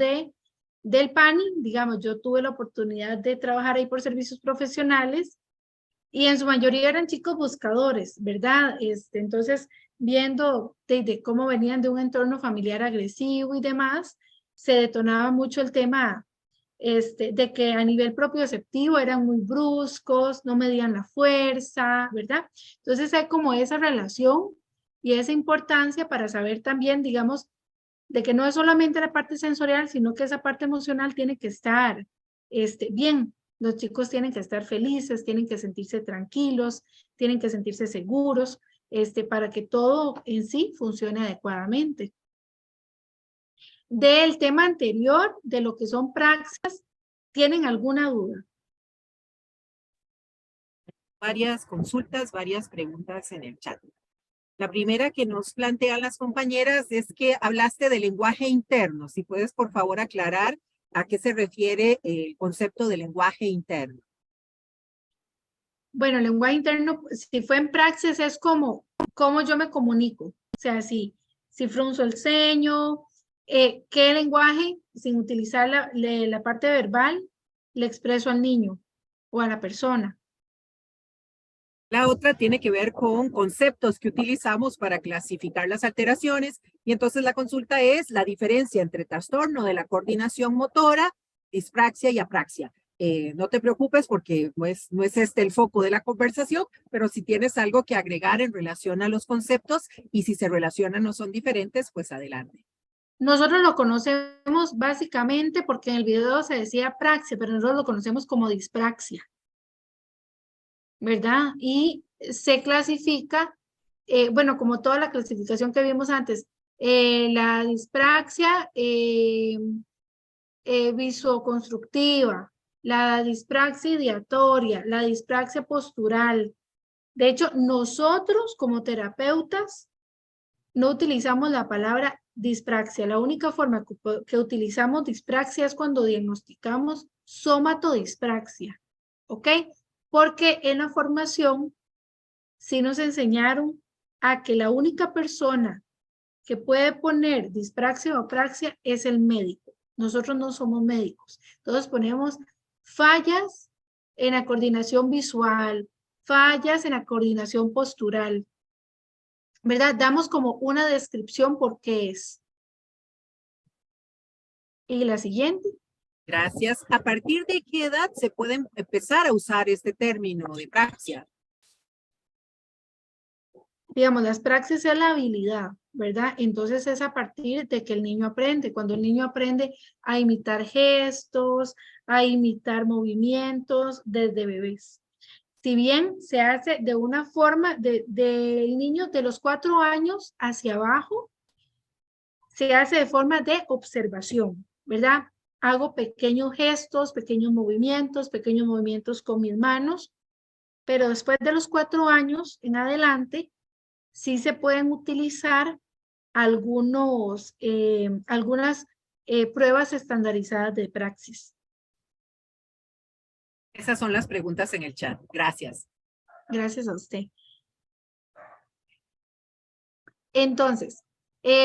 del PANI, digamos, yo tuve la oportunidad de trabajar ahí por servicios profesionales y en su mayoría eran chicos buscadores, ¿verdad? Entonces, viendo de cómo venían de un entorno familiar agresivo y demás, se detonaba mucho el tema de que a nivel propioceptivo eran muy bruscos, no medían la fuerza, ¿verdad? Entonces hay como esa relación y esa importancia para saber también, digamos, de que no es solamente la parte sensorial, sino que esa parte emocional tiene que estar bien. Los chicos tienen que estar felices, tienen que sentirse tranquilos, tienen que sentirse seguros, para que todo en sí funcione adecuadamente. Del tema anterior, de lo que son praxias, ¿tienen alguna duda? Varias consultas, varias preguntas en el chat. La primera que nos plantean las compañeras es que hablaste de lenguaje interno. Si puedes, por favor, aclarar a qué se refiere el concepto de lenguaje interno. Bueno, el lenguaje interno, si fue en praxis, es como cómo yo me comunico. O sea, si frunzo el ceño, qué lenguaje, sin utilizar la parte verbal, le expreso al niño o a la persona. La otra tiene que ver con conceptos que utilizamos para clasificar las alteraciones. Y entonces la consulta es la diferencia entre trastorno de la coordinación motora, dispraxia y apraxia. No te preocupes porque no es este el foco de la conversación, pero si tienes algo que agregar en relación a los conceptos y si se relacionan o son diferentes, pues adelante. Nosotros lo conocemos básicamente porque en el video se decía praxia, pero nosotros lo conocemos como dispraxia, ¿verdad? Y se clasifica, bueno, como toda la clasificación que vimos antes, la dispraxia visoconstructiva, la dispraxia ideatoria, la dispraxia postural. De hecho, nosotros como terapeutas no utilizamos la palabra dispraxia. La única forma que utilizamos dispraxia es cuando diagnosticamos somatodispraxia, ¿ok? Porque en la formación sí nos enseñaron a que la única persona que puede poner dispraxia o apraxia es el médico. Nosotros no somos médicos. Entonces ponemos fallas en la coordinación visual, fallas en la coordinación postural, ¿verdad? Damos como una descripción por qué es. Y la siguiente. Gracias. ¿A partir de qué edad se puede empezar a usar este término de praxia? Digamos, las praxias es la habilidad, ¿verdad? Entonces es a partir de que el niño aprende. Cuando el niño aprende a imitar gestos, a imitar movimientos desde bebés. Si bien se hace de una forma del niño de los 4 años hacia abajo, se hace de forma de observación, ¿verdad? Hago pequeños gestos, pequeños movimientos con mis manos, pero después de los 4 años en adelante, sí se pueden utilizar algunas pruebas estandarizadas de praxis. Esas son las preguntas en el chat. Gracias. Gracias a usted. Entonces,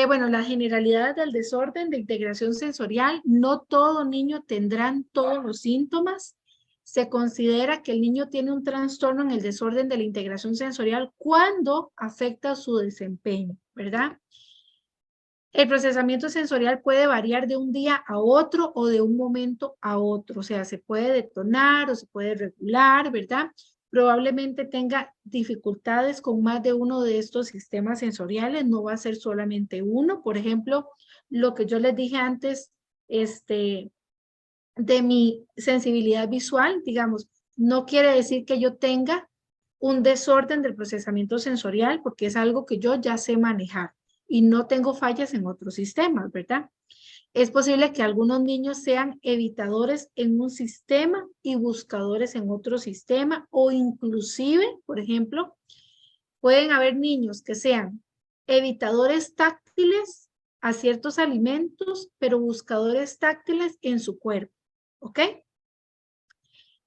bueno, las generalidades del desorden de integración sensorial, no todo niño tendrán todos los síntomas. Se considera que el niño tiene un trastorno en el desorden de la integración sensorial cuando afecta su desempeño, ¿verdad? El procesamiento sensorial puede variar de un día a otro o de un momento a otro, o sea, se puede detonar o se puede regular, ¿verdad? Probablemente tenga dificultades con más de uno de estos sistemas sensoriales, no va a ser solamente uno. Por ejemplo, lo que yo les dije antes, de mi sensibilidad visual, digamos, no quiere decir que yo tenga un desorden del procesamiento sensorial, porque es algo que yo ya sé manejar y no tengo fallas en otros sistemas, ¿verdad? Es posible que algunos niños sean evitadores en un sistema y buscadores en otro sistema, o inclusive, por ejemplo, pueden haber niños que sean evitadores táctiles a ciertos alimentos, pero buscadores táctiles en su cuerpo, ¿ok?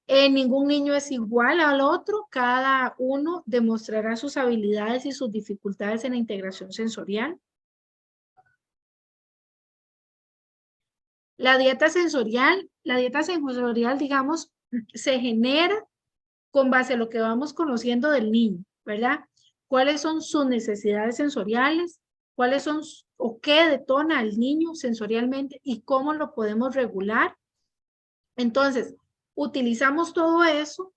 Ningún niño es igual al otro, cada uno demostrará sus habilidades y sus dificultades en la integración sensorial. La dieta sensorial, digamos, se genera con base a lo que vamos conociendo del niño, ¿verdad? ¿Cuáles son sus necesidades sensoriales? ¿Cuáles son o qué detona al niño sensorialmente y cómo lo podemos regular? Entonces, utilizamos todo eso,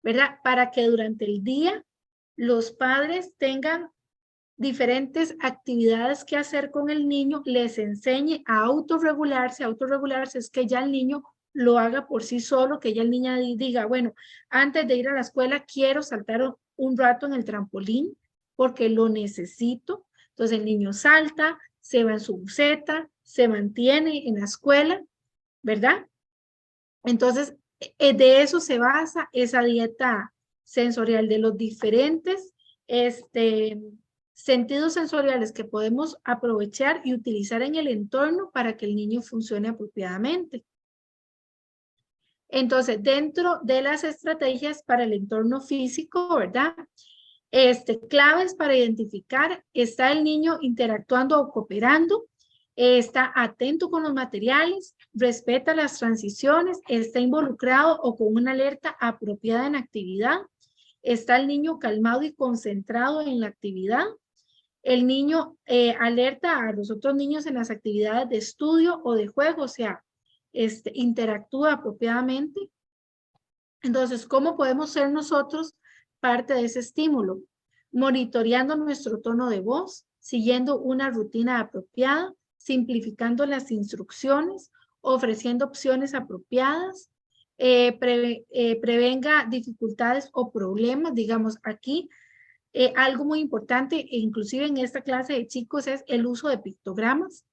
¿verdad? Para que durante el día los padres tengan diferentes actividades que hacer con el niño, les enseñe a autorregularse. Autorregularse es que ya el niño lo haga por sí solo, que ya el niño diga, bueno, antes de ir a la escuela quiero saltar un rato en el trampolín porque lo necesito. Entonces el niño salta, se va en su buseta, se mantiene en la escuela, ¿verdad? Entonces, de eso se basa esa dieta sensorial, de los diferentes sentidos sensoriales que podemos aprovechar y utilizar en el entorno para que el niño funcione apropiadamente. Entonces, dentro de las estrategias para el entorno físico, ¿verdad? Claves para identificar, está el niño interactuando o cooperando, está atento con los materiales, respeta las transiciones, está involucrado o con una alerta apropiada en actividad, está el niño calmado y concentrado en la actividad, el niño alerta a los otros niños en las actividades de estudio o de juego, o sea, interactúa apropiadamente. Entonces, ¿cómo podemos ser nosotros parte de ese estímulo? Monitoreando nuestro tono de voz, siguiendo una rutina apropiada, simplificando las instrucciones, ofreciendo opciones apropiadas, prevenga dificultades o problemas. Digamos, aquí algo muy importante, inclusive en esta clase de chicos, es el uso de pictogramas.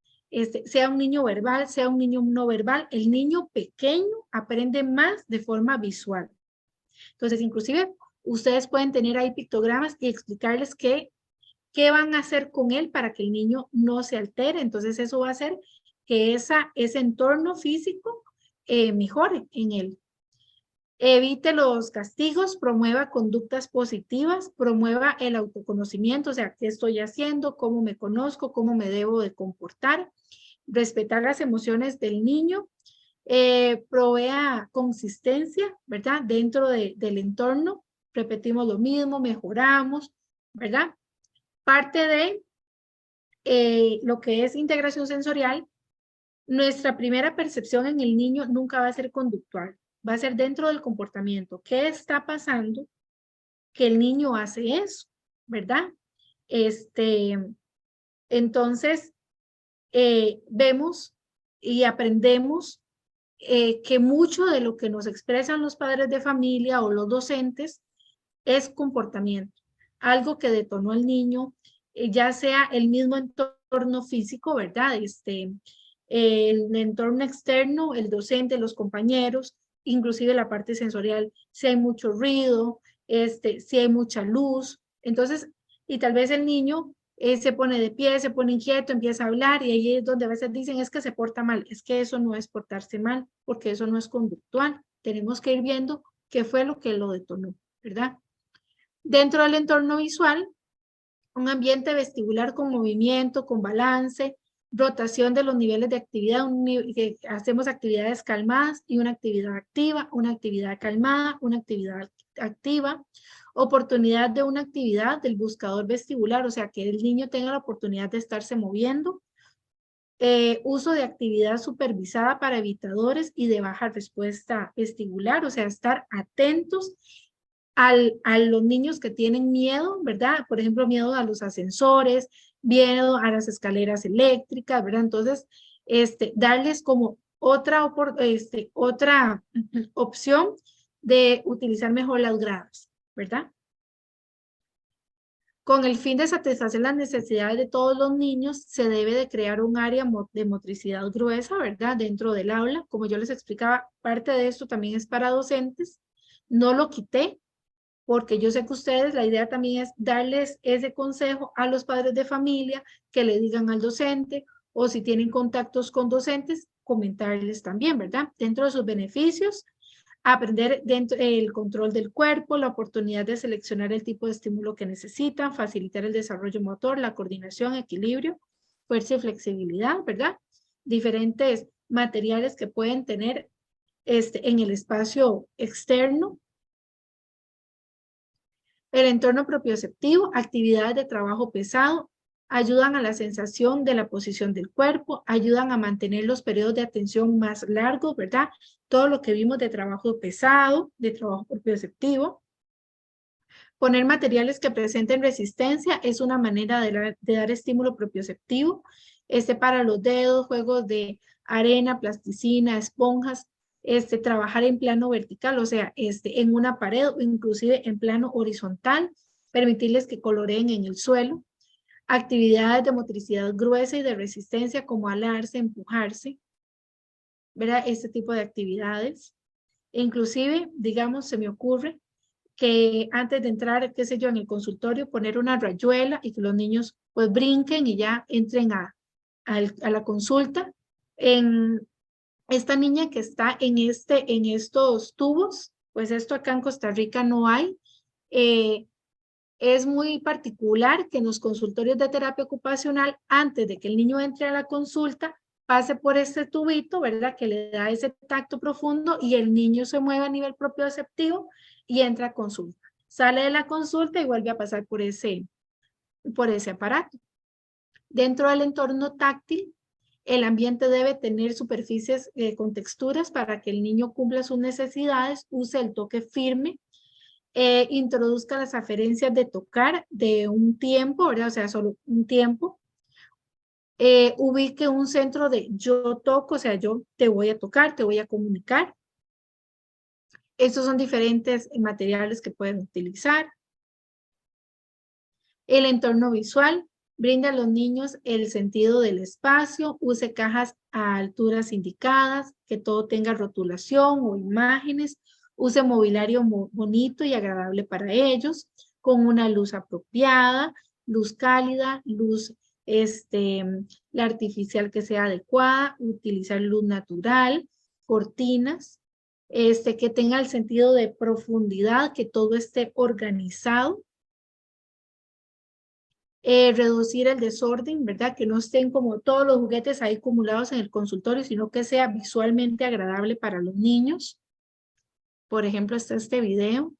Sea un niño verbal, sea un niño no verbal, el niño pequeño aprende más de forma visual. Entonces, inclusive, ustedes pueden tener ahí pictogramas y explicarles qué van a hacer con él para que el niño no se altere. Entonces, eso va a hacer que ese entorno físico mejore en él. Evite los castigos, promueva conductas positivas, promueva el autoconocimiento, o sea, qué estoy haciendo, cómo me conozco, cómo me debo de comportar, respetar las emociones del niño, provea consistencia, ¿verdad? Dentro del entorno, repetimos lo mismo, mejoramos, ¿verdad? Parte de lo que es integración sensorial, nuestra primera percepción en el niño nunca va a ser conductual, va a ser dentro del comportamiento. ¿Qué está pasando que el niño hace eso? ¿Verdad? Entonces, vemos y aprendemos que mucho de lo que nos expresan los padres de familia o los docentes es comportamiento. Algo que detonó el niño, ya sea el mismo entorno físico, ¿verdad? El entorno externo, el docente, los compañeros, inclusive la parte sensorial, si hay mucho ruido, si hay mucha luz, entonces, y tal vez el niño se pone de pie, se pone inquieto, empieza a hablar, y ahí es donde a veces dicen es que se porta mal. Es que eso no es portarse mal, porque eso no es conductual. Tenemos que ir viendo qué fue lo que lo detonó, ¿verdad? Dentro del entorno visual, un ambiente vestibular con movimiento, con balance, rotación de los niveles de actividad, que hacemos actividades calmadas y una actividad activa, una actividad calmada, una actividad activa, oportunidad de una actividad del buscador vestibular, o sea, que el niño tenga la oportunidad de estarse moviendo, uso de actividad supervisada para evitadores y de baja respuesta vestibular, o sea, estar atentos a los niños que tienen miedo, ¿verdad? Por ejemplo, miedo a los ascensores, miedo a las escaleras eléctricas, ¿verdad? Entonces, darles como otra opción de utilizar mejor las gradas, ¿verdad? Con el fin de satisfacer las necesidades de todos los niños, se debe de crear un área de motricidad gruesa, ¿verdad? Dentro del aula. Como yo les explicaba, parte de esto también es para docentes. No lo quité, porque yo sé que ustedes, la idea también es darles ese consejo a los padres de familia, que le digan al docente, o si tienen contactos con docentes, comentarles también, ¿verdad? Dentro de sus beneficios, aprender el control del cuerpo, la oportunidad de seleccionar el tipo de estímulo que necesitan, facilitar el desarrollo motor, la coordinación, equilibrio, fuerza y flexibilidad, ¿verdad? Diferentes materiales que pueden tener en el espacio externo. El entorno propioceptivo, actividades de trabajo pesado, ayudan a la sensación de la posición del cuerpo, ayudan a mantener los periodos de atención más largos, ¿verdad? Todo lo que vimos de trabajo pesado, de trabajo propioceptivo. Poner materiales que presenten resistencia es una manera de dar estímulo propioceptivo. Para los dedos, juegos de arena, plasticina, esponjas, trabajar en plano vertical, o sea, en una pared o inclusive en plano horizontal, permitirles que coloreen en el suelo. Actividades de motricidad gruesa y de resistencia como alarse, empujarse, ¿verdad? Este tipo de actividades. Inclusive, digamos, se me ocurre que antes de entrar, qué sé yo, en el consultorio, poner una rayuela y que los niños pues brinquen y ya entren a la consulta. En esta niña que está en estos tubos, pues esto acá en Costa Rica no hay. Es muy particular que en los consultorios de terapia ocupacional, antes de que el niño entre a la consulta, pase por este tubito, ¿verdad? Que le da ese tacto profundo y el niño se mueve a nivel propioceptivo y entra a consulta. Sale de la consulta y vuelve a pasar por ese aparato. Dentro del entorno táctil, el ambiente debe tener superficies con texturas para que el niño cumpla sus necesidades, use el toque firme, introduzca las aferencias de tocar de un tiempo, ¿verdad? O sea, solo un tiempo. Ubique un centro de yo toco, o sea, yo te voy a tocar, te voy a comunicar. Estos son diferentes materiales que pueden utilizar. El entorno visual brinda a los niños el sentido del espacio, use cajas a alturas indicadas, que todo tenga rotulación o imágenes, use mobiliario bonito y agradable para ellos, con una luz apropiada, luz cálida, luz la artificial que sea adecuada, utilizar luz natural, cortinas, que tenga el sentido de profundidad, que todo esté organizado. Reducir el desorden, ¿verdad? Que no estén como todos los juguetes ahí acumulados en el consultorio, sino que sea visualmente agradable para los niños. Por ejemplo, está este video.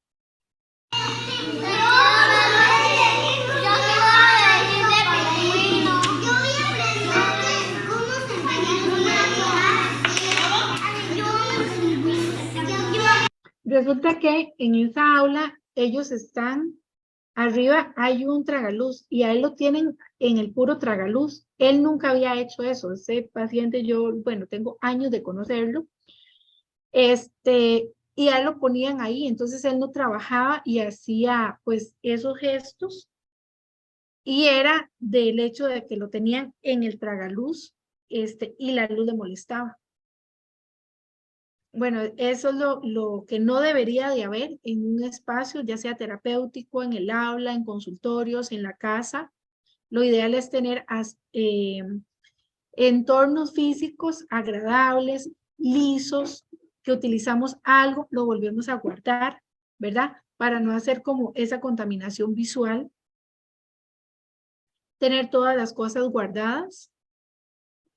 Resulta que en esa aula ellos están, arriba hay un tragaluz y a él lo tienen en el puro tragaluz. Él nunca había hecho eso. Ese paciente yo, bueno, tengo años de conocerlo. Y a él lo ponían ahí, entonces él no trabajaba y hacía pues esos gestos. Y era del hecho de que lo tenían en el tragaluz y la luz le molestaba. Bueno, eso es lo que no debería de haber en un espacio, ya sea terapéutico, en el aula, en consultorios, en la casa. Lo ideal es tener entornos físicos agradables, lisos, que utilizamos algo, lo volvemos a guardar, ¿verdad? Para no hacer como esa contaminación visual. Tener todas las cosas guardadas.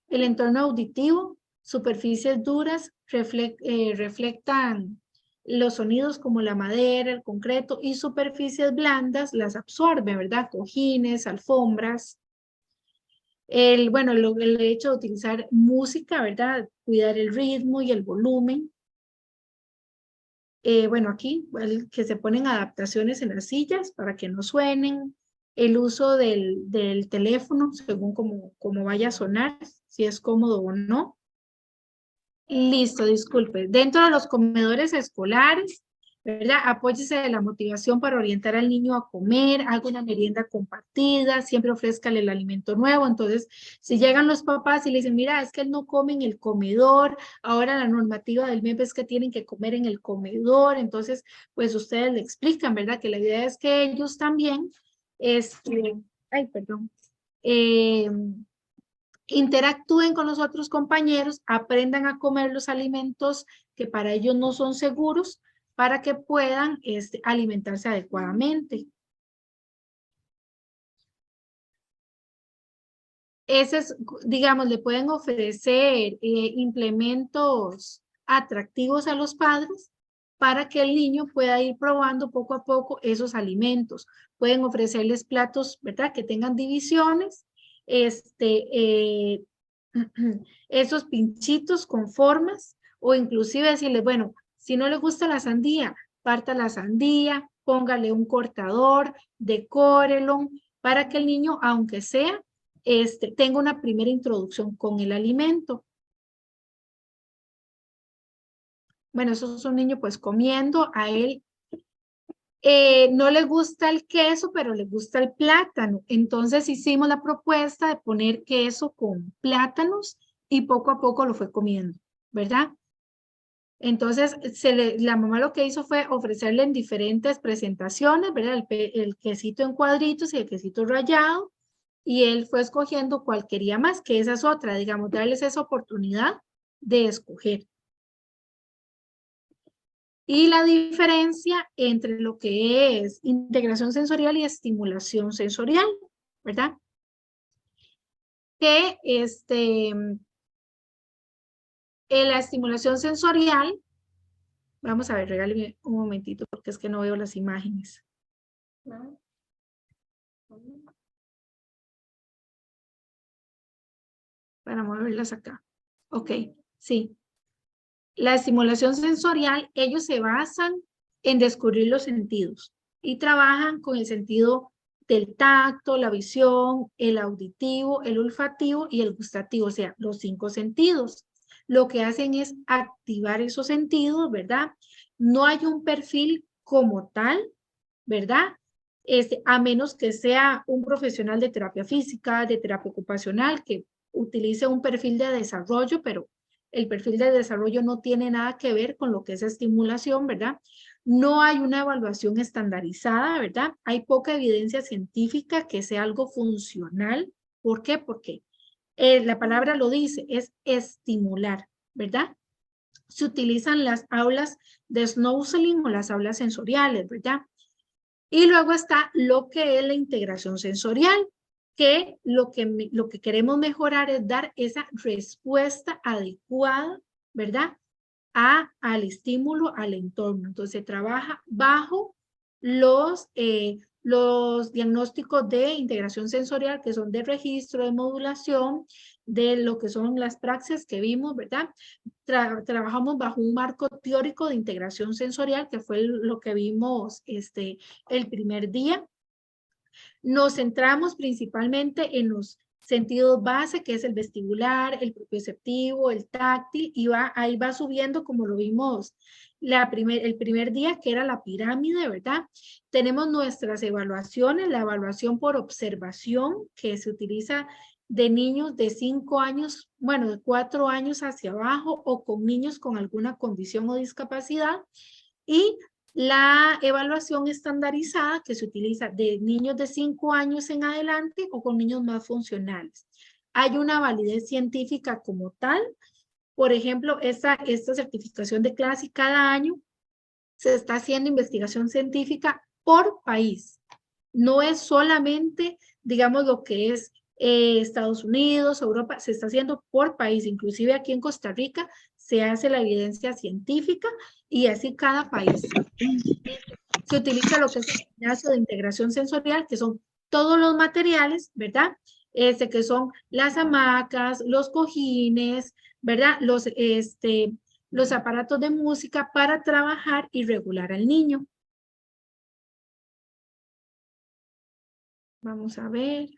El entorno auditivo, superficies duras, reflectan los sonidos como la madera, el concreto, y superficies blandas las absorben, ¿verdad? Cojines, alfombras. Bueno, el hecho de utilizar música, ¿verdad? Cuidar el ritmo y el volumen. Bueno, aquí que se ponen adaptaciones en las sillas para que no suenen. El uso del teléfono según como vaya a sonar, si es cómodo o no. Listo, disculpe. Dentro de los comedores escolares, ¿verdad? Apóyese de la motivación para orientar al niño a comer, haga una merienda compartida, siempre ofrézcale el alimento nuevo. Entonces, si llegan los papás y le dicen, mira, es que él no come en el comedor, ahora la normativa del MEP es que tienen que comer en el comedor, entonces, pues ustedes le explican, ¿verdad? Que la idea es que ellos también, ay, perdón, interactúen con los otros compañeros, aprendan a comer los alimentos que para ellos no son seguros, para que puedan alimentarse adecuadamente. Digamos, le pueden ofrecer implementos atractivos a los padres para que el niño pueda ir probando poco a poco esos alimentos. Pueden ofrecerles platos, ¿verdad? Que tengan divisiones, esos pinchitos con formas, o inclusive decirles, bueno, si no le gusta la sandía, parta la sandía, póngale un cortador, decórelo, para que el niño, aunque sea, tenga una primera introducción con el alimento. Bueno, eso es un niño pues comiendo, a él no le gusta el queso, pero le gusta el plátano. Entonces hicimos la propuesta de poner queso con plátanos y poco a poco lo fue comiendo, ¿verdad? Entonces la mamá lo que hizo fue ofrecerle en diferentes presentaciones, ¿verdad? El quesito en cuadritos y el quesito rallado, y él fue escogiendo cuál quería más, que esa es otra, digamos, darles esa oportunidad de escoger. Y la diferencia entre lo que es integración sensorial y estimulación sensorial, ¿verdad? Que la estimulación sensorial, vamos a ver, regáleme un momentito porque es que no veo las imágenes. Para moverlas acá. Ok, sí. La estimulación sensorial, ellos se basan en descubrir los sentidos y trabajan con el sentido del tacto, la visión, el auditivo, el olfativo y el gustativo, o sea, los 5 sentidos. Lo que hacen es activar esos sentidos, ¿verdad? No hay un perfil como tal, ¿verdad? A menos que sea un profesional de terapia física, de terapia ocupacional, que utilice un perfil de desarrollo, pero el perfil de desarrollo no tiene nada que ver con lo que es estimulación, ¿verdad? No hay una evaluación estandarizada, ¿verdad? Hay poca evidencia científica que sea algo funcional. ¿Por qué? Porque la palabra lo dice, es estimular, ¿verdad? Se utilizan las aulas de snoozling o las aulas sensoriales, ¿verdad? Y luego está lo que es la integración sensorial, que lo que queremos mejorar es dar esa respuesta adecuada, ¿verdad? Al estímulo, al entorno. Entonces se trabaja bajo los diagnósticos de integración sensorial, que son de registro, de modulación, de lo que son las praxias que vimos, ¿verdad? Trabajamos bajo un marco teórico de integración sensorial, que fue lo que vimos el primer día. Nos centramos principalmente en los sentidos base, que es el vestibular, el propioceptivo, el táctil, y ahí va subiendo como lo vimos el primer día, que era la pirámide, ¿verdad? Tenemos nuestras evaluaciones, la evaluación por observación, que se utiliza de niños de 5 años, bueno, de 4 años hacia abajo, o con niños con alguna condición o discapacidad, y la evaluación estandarizada, que se utiliza de niños de 5 años en adelante o con niños más funcionales. Hay una validez científica como tal. Por ejemplo, esta certificación de clase cada año se está haciendo investigación científica por país. No es solamente, digamos, lo que es Estados Unidos, Europa, se está haciendo por país. Inclusive aquí en Costa Rica se hace la evidencia científica y así cada país. Se utiliza lo que es el gimnasio de integración sensorial, que son todos los materiales, ¿verdad? Que son las hamacas, los cojines, ¿verdad? Los aparatos de música para trabajar y regular al niño. Vamos a ver.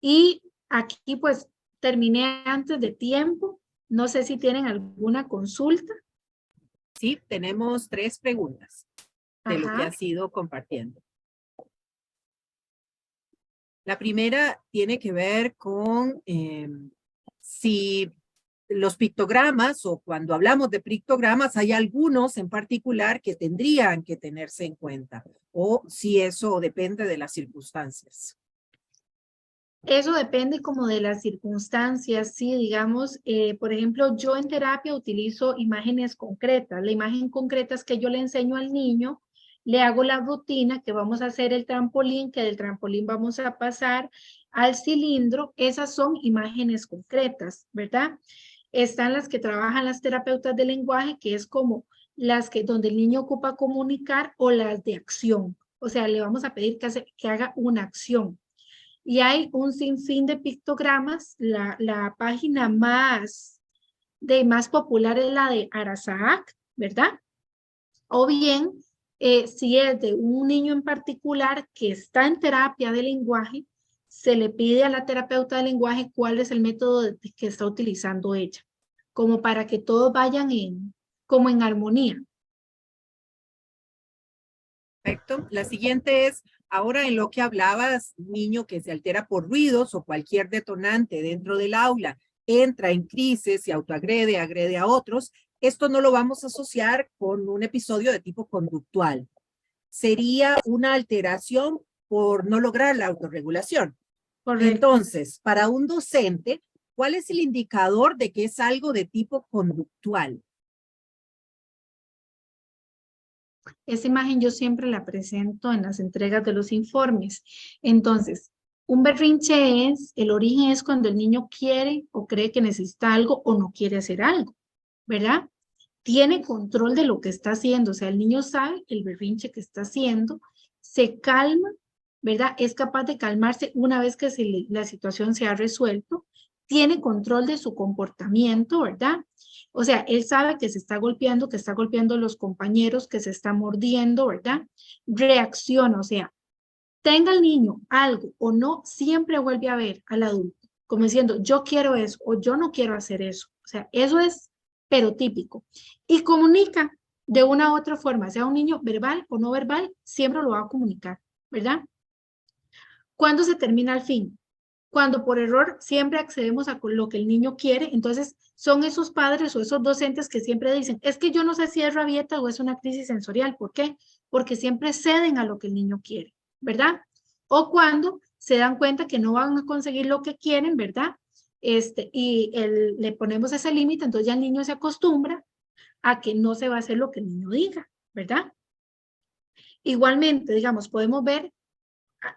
Y aquí pues terminé antes de tiempo. No sé si tienen alguna consulta. Sí, tenemos 3 preguntas de lo que Ajá. has ido compartiendo. La primera tiene que ver con si los pictogramas o cuando hablamos de pictogramas hay algunos en particular que tendrían que tenerse en cuenta o si eso depende de las circunstancias. Eso depende como de las circunstancias, sí, digamos, por ejemplo, yo en terapia utilizo imágenes concretas. La imagen concreta es que yo le enseño al niño, le hago la rutina que vamos a hacer el trampolín, que del trampolín vamos a pasar al cilindro. Esas son imágenes concretas, ¿verdad? Están las que trabajan las terapeutas de lenguaje, que es como las que donde el niño ocupa comunicar o las de acción. O sea, le vamos a pedir que haga una acción. Y hay un sinfín de pictogramas. La página más popular es la de Arasaak, ¿verdad? O bien, si es de un niño en particular que está en terapia de lenguaje, se le pide a la terapeuta de lenguaje cuál es el método que está utilizando ella, como para que todos vayan como en armonía. Perfecto. La siguiente es, ahora en lo que hablabas, niño que se altera por ruidos o cualquier detonante dentro del aula, entra en crisis y autoagrede, agrede a otros, esto no lo vamos a asociar con un episodio de tipo conductual. Sería una alteración por no lograr la autorregulación. Correcto. Entonces, para un docente, ¿cuál es el indicador de que es algo de tipo conductual? Esa imagen yo siempre la presento en las entregas de los informes. Entonces, un berrinche el origen es cuando el niño quiere o cree que necesita algo o no quiere hacer algo, ¿verdad? Tiene control de lo que está haciendo, o sea, el niño sabe el berrinche que está haciendo, se calma, ¿verdad? Es capaz de calmarse una vez que la situación se ha resuelto, tiene control de su comportamiento, ¿verdad? O sea, él sabe que se está golpeando, que está golpeando a los compañeros, que se está mordiendo, ¿verdad? Reacciona, o sea, tenga el niño algo o no, siempre vuelve a ver al adulto, como diciendo, yo quiero eso o yo no quiero hacer eso. O sea, eso es pero típico. Y comunica de una u otra forma, sea un niño verbal o no verbal, siempre lo va a comunicar, ¿verdad? ¿Cuándo se termina el fin? Cuando por error siempre accedemos a lo que el niño quiere, entonces son esos padres o esos docentes que siempre dicen, es que yo no sé si es rabieta o es una crisis sensorial. ¿Por qué? Porque siempre ceden a lo que el niño quiere, ¿verdad? O cuando se dan cuenta que no van a conseguir lo que quieren, ¿verdad? Le ponemos ese límite, entonces ya el niño se acostumbra a que no se va a hacer lo que el niño diga, ¿verdad? Igualmente, digamos, podemos ver,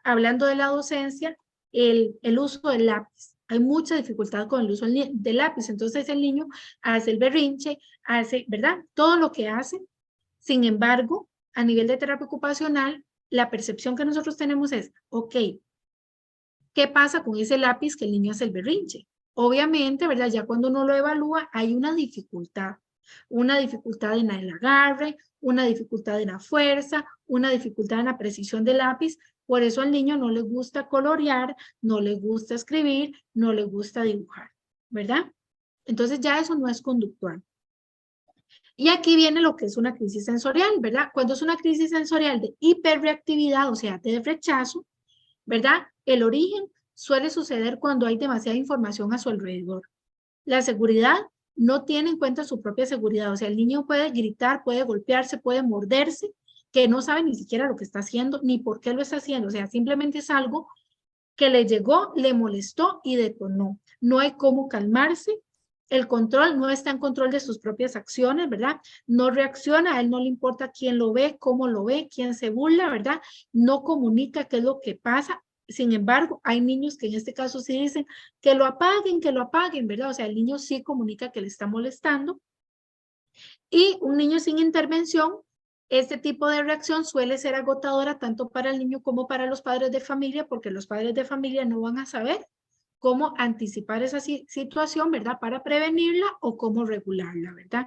hablando de la docencia, el uso del lápiz. Hay mucha dificultad con el uso del lápiz, entonces el niño hace el berrinche, hace, ¿verdad? Todo lo que hace. Sin embargo, a nivel de terapia ocupacional, la percepción que nosotros tenemos es, ok, ¿qué pasa con ese lápiz que el niño hace el berrinche? Obviamente, ¿verdad? Ya cuando uno lo evalúa, hay una dificultad en el agarre, una dificultad en la fuerza, una dificultad en la precisión del lápiz. Por eso al niño no le gusta colorear, no le gusta escribir, no le gusta dibujar, ¿verdad? Entonces ya eso no es conductual. Y aquí viene lo que es una crisis sensorial, ¿verdad? Cuando es una crisis sensorial de hiperreactividad, o sea, de rechazo, ¿verdad? El origen suele suceder cuando hay demasiada información a su alrededor. La seguridad no tiene en cuenta su propia seguridad, o sea, el niño puede gritar, puede golpearse, puede morderse, que no sabe ni siquiera lo que está haciendo, ni por qué lo está haciendo, o sea, simplemente es algo que le llegó, le molestó y detonó. No hay cómo calmarse, el control, no está en control de sus propias acciones, ¿verdad? No reacciona, a él no le importa quién lo ve, cómo lo ve, quién se burla, ¿verdad? No comunica qué es lo que pasa. Sin embargo, hay niños que en este caso sí dicen que lo apaguen, ¿verdad? O sea, el niño sí comunica que le está molestando. Y un niño sin intervención, este tipo de reacción suele ser agotadora tanto para el niño como para los padres de familia, porque los padres de familia no van a saber cómo anticipar esa situación, ¿verdad? Para prevenirla o cómo regularla, ¿verdad?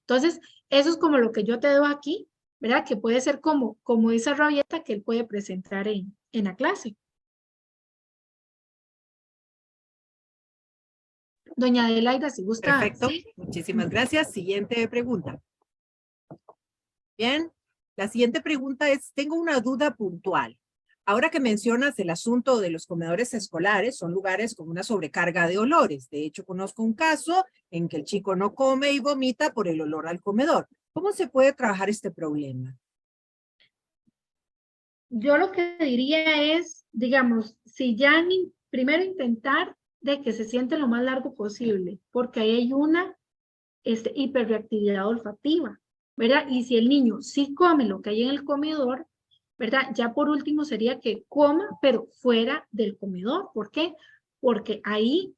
Entonces, eso es como lo que yo te doy aquí, ¿verdad? Que puede ser como esa rabieta que él puede presentar en la clase. Doña Adelaida, si gusta. Perfecto, ¿Sí? muchísimas gracias. Siguiente pregunta. Bien, la siguiente pregunta es, tengo una duda puntual. Ahora que mencionas el asunto de los comedores escolares, son lugares con una sobrecarga de olores. De hecho, conozco un caso en que el chico no come y vomita por el olor al comedor. ¿Cómo se puede trabajar este problema? Yo lo que diría es, digamos, si ya primero intentar de que se siente lo más largo posible, porque ahí hay una hiperreactividad olfativa, ¿verdad? Y si el niño sí come lo que hay en el comedor, ¿verdad? Ya por último sería que coma, pero fuera del comedor. ¿Por qué? Porque ahí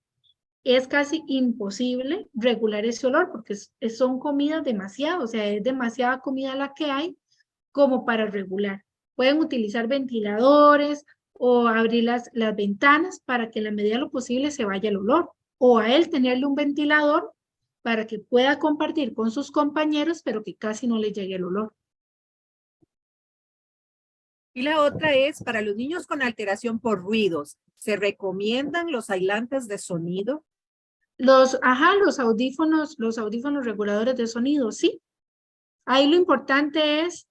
es casi imposible regular ese olor, porque son comidas demasiado, o sea, es demasiada comida la que hay como para regular. Pueden utilizar ventiladores o abrir las ventanas para que en la medida de lo posible se vaya el olor, o a él tenerle un ventilador para que pueda compartir con sus compañeros, pero que casi no le llegue el olor. Y la otra es, para los niños con alteración por ruidos, ¿se recomiendan los aislantes de sonido? Los audífonos reguladores de sonido, sí. Ahí lo importante es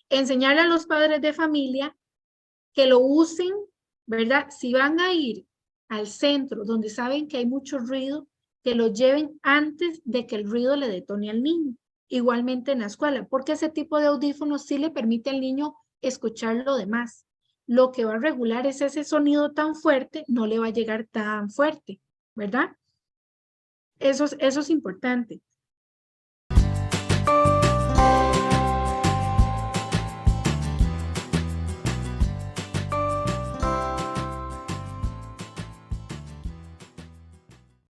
enseñarle a los padres de familia que lo usen, ¿verdad? Si van a ir al centro donde saben que hay mucho ruido, que lo lleven antes de que el ruido le detone al niño. Igualmente en la escuela, porque ese tipo de audífonos sí le permite al niño escuchar lo demás. Lo que va a regular es ese sonido tan fuerte, no le va a llegar tan fuerte, ¿verdad? Eso es importante.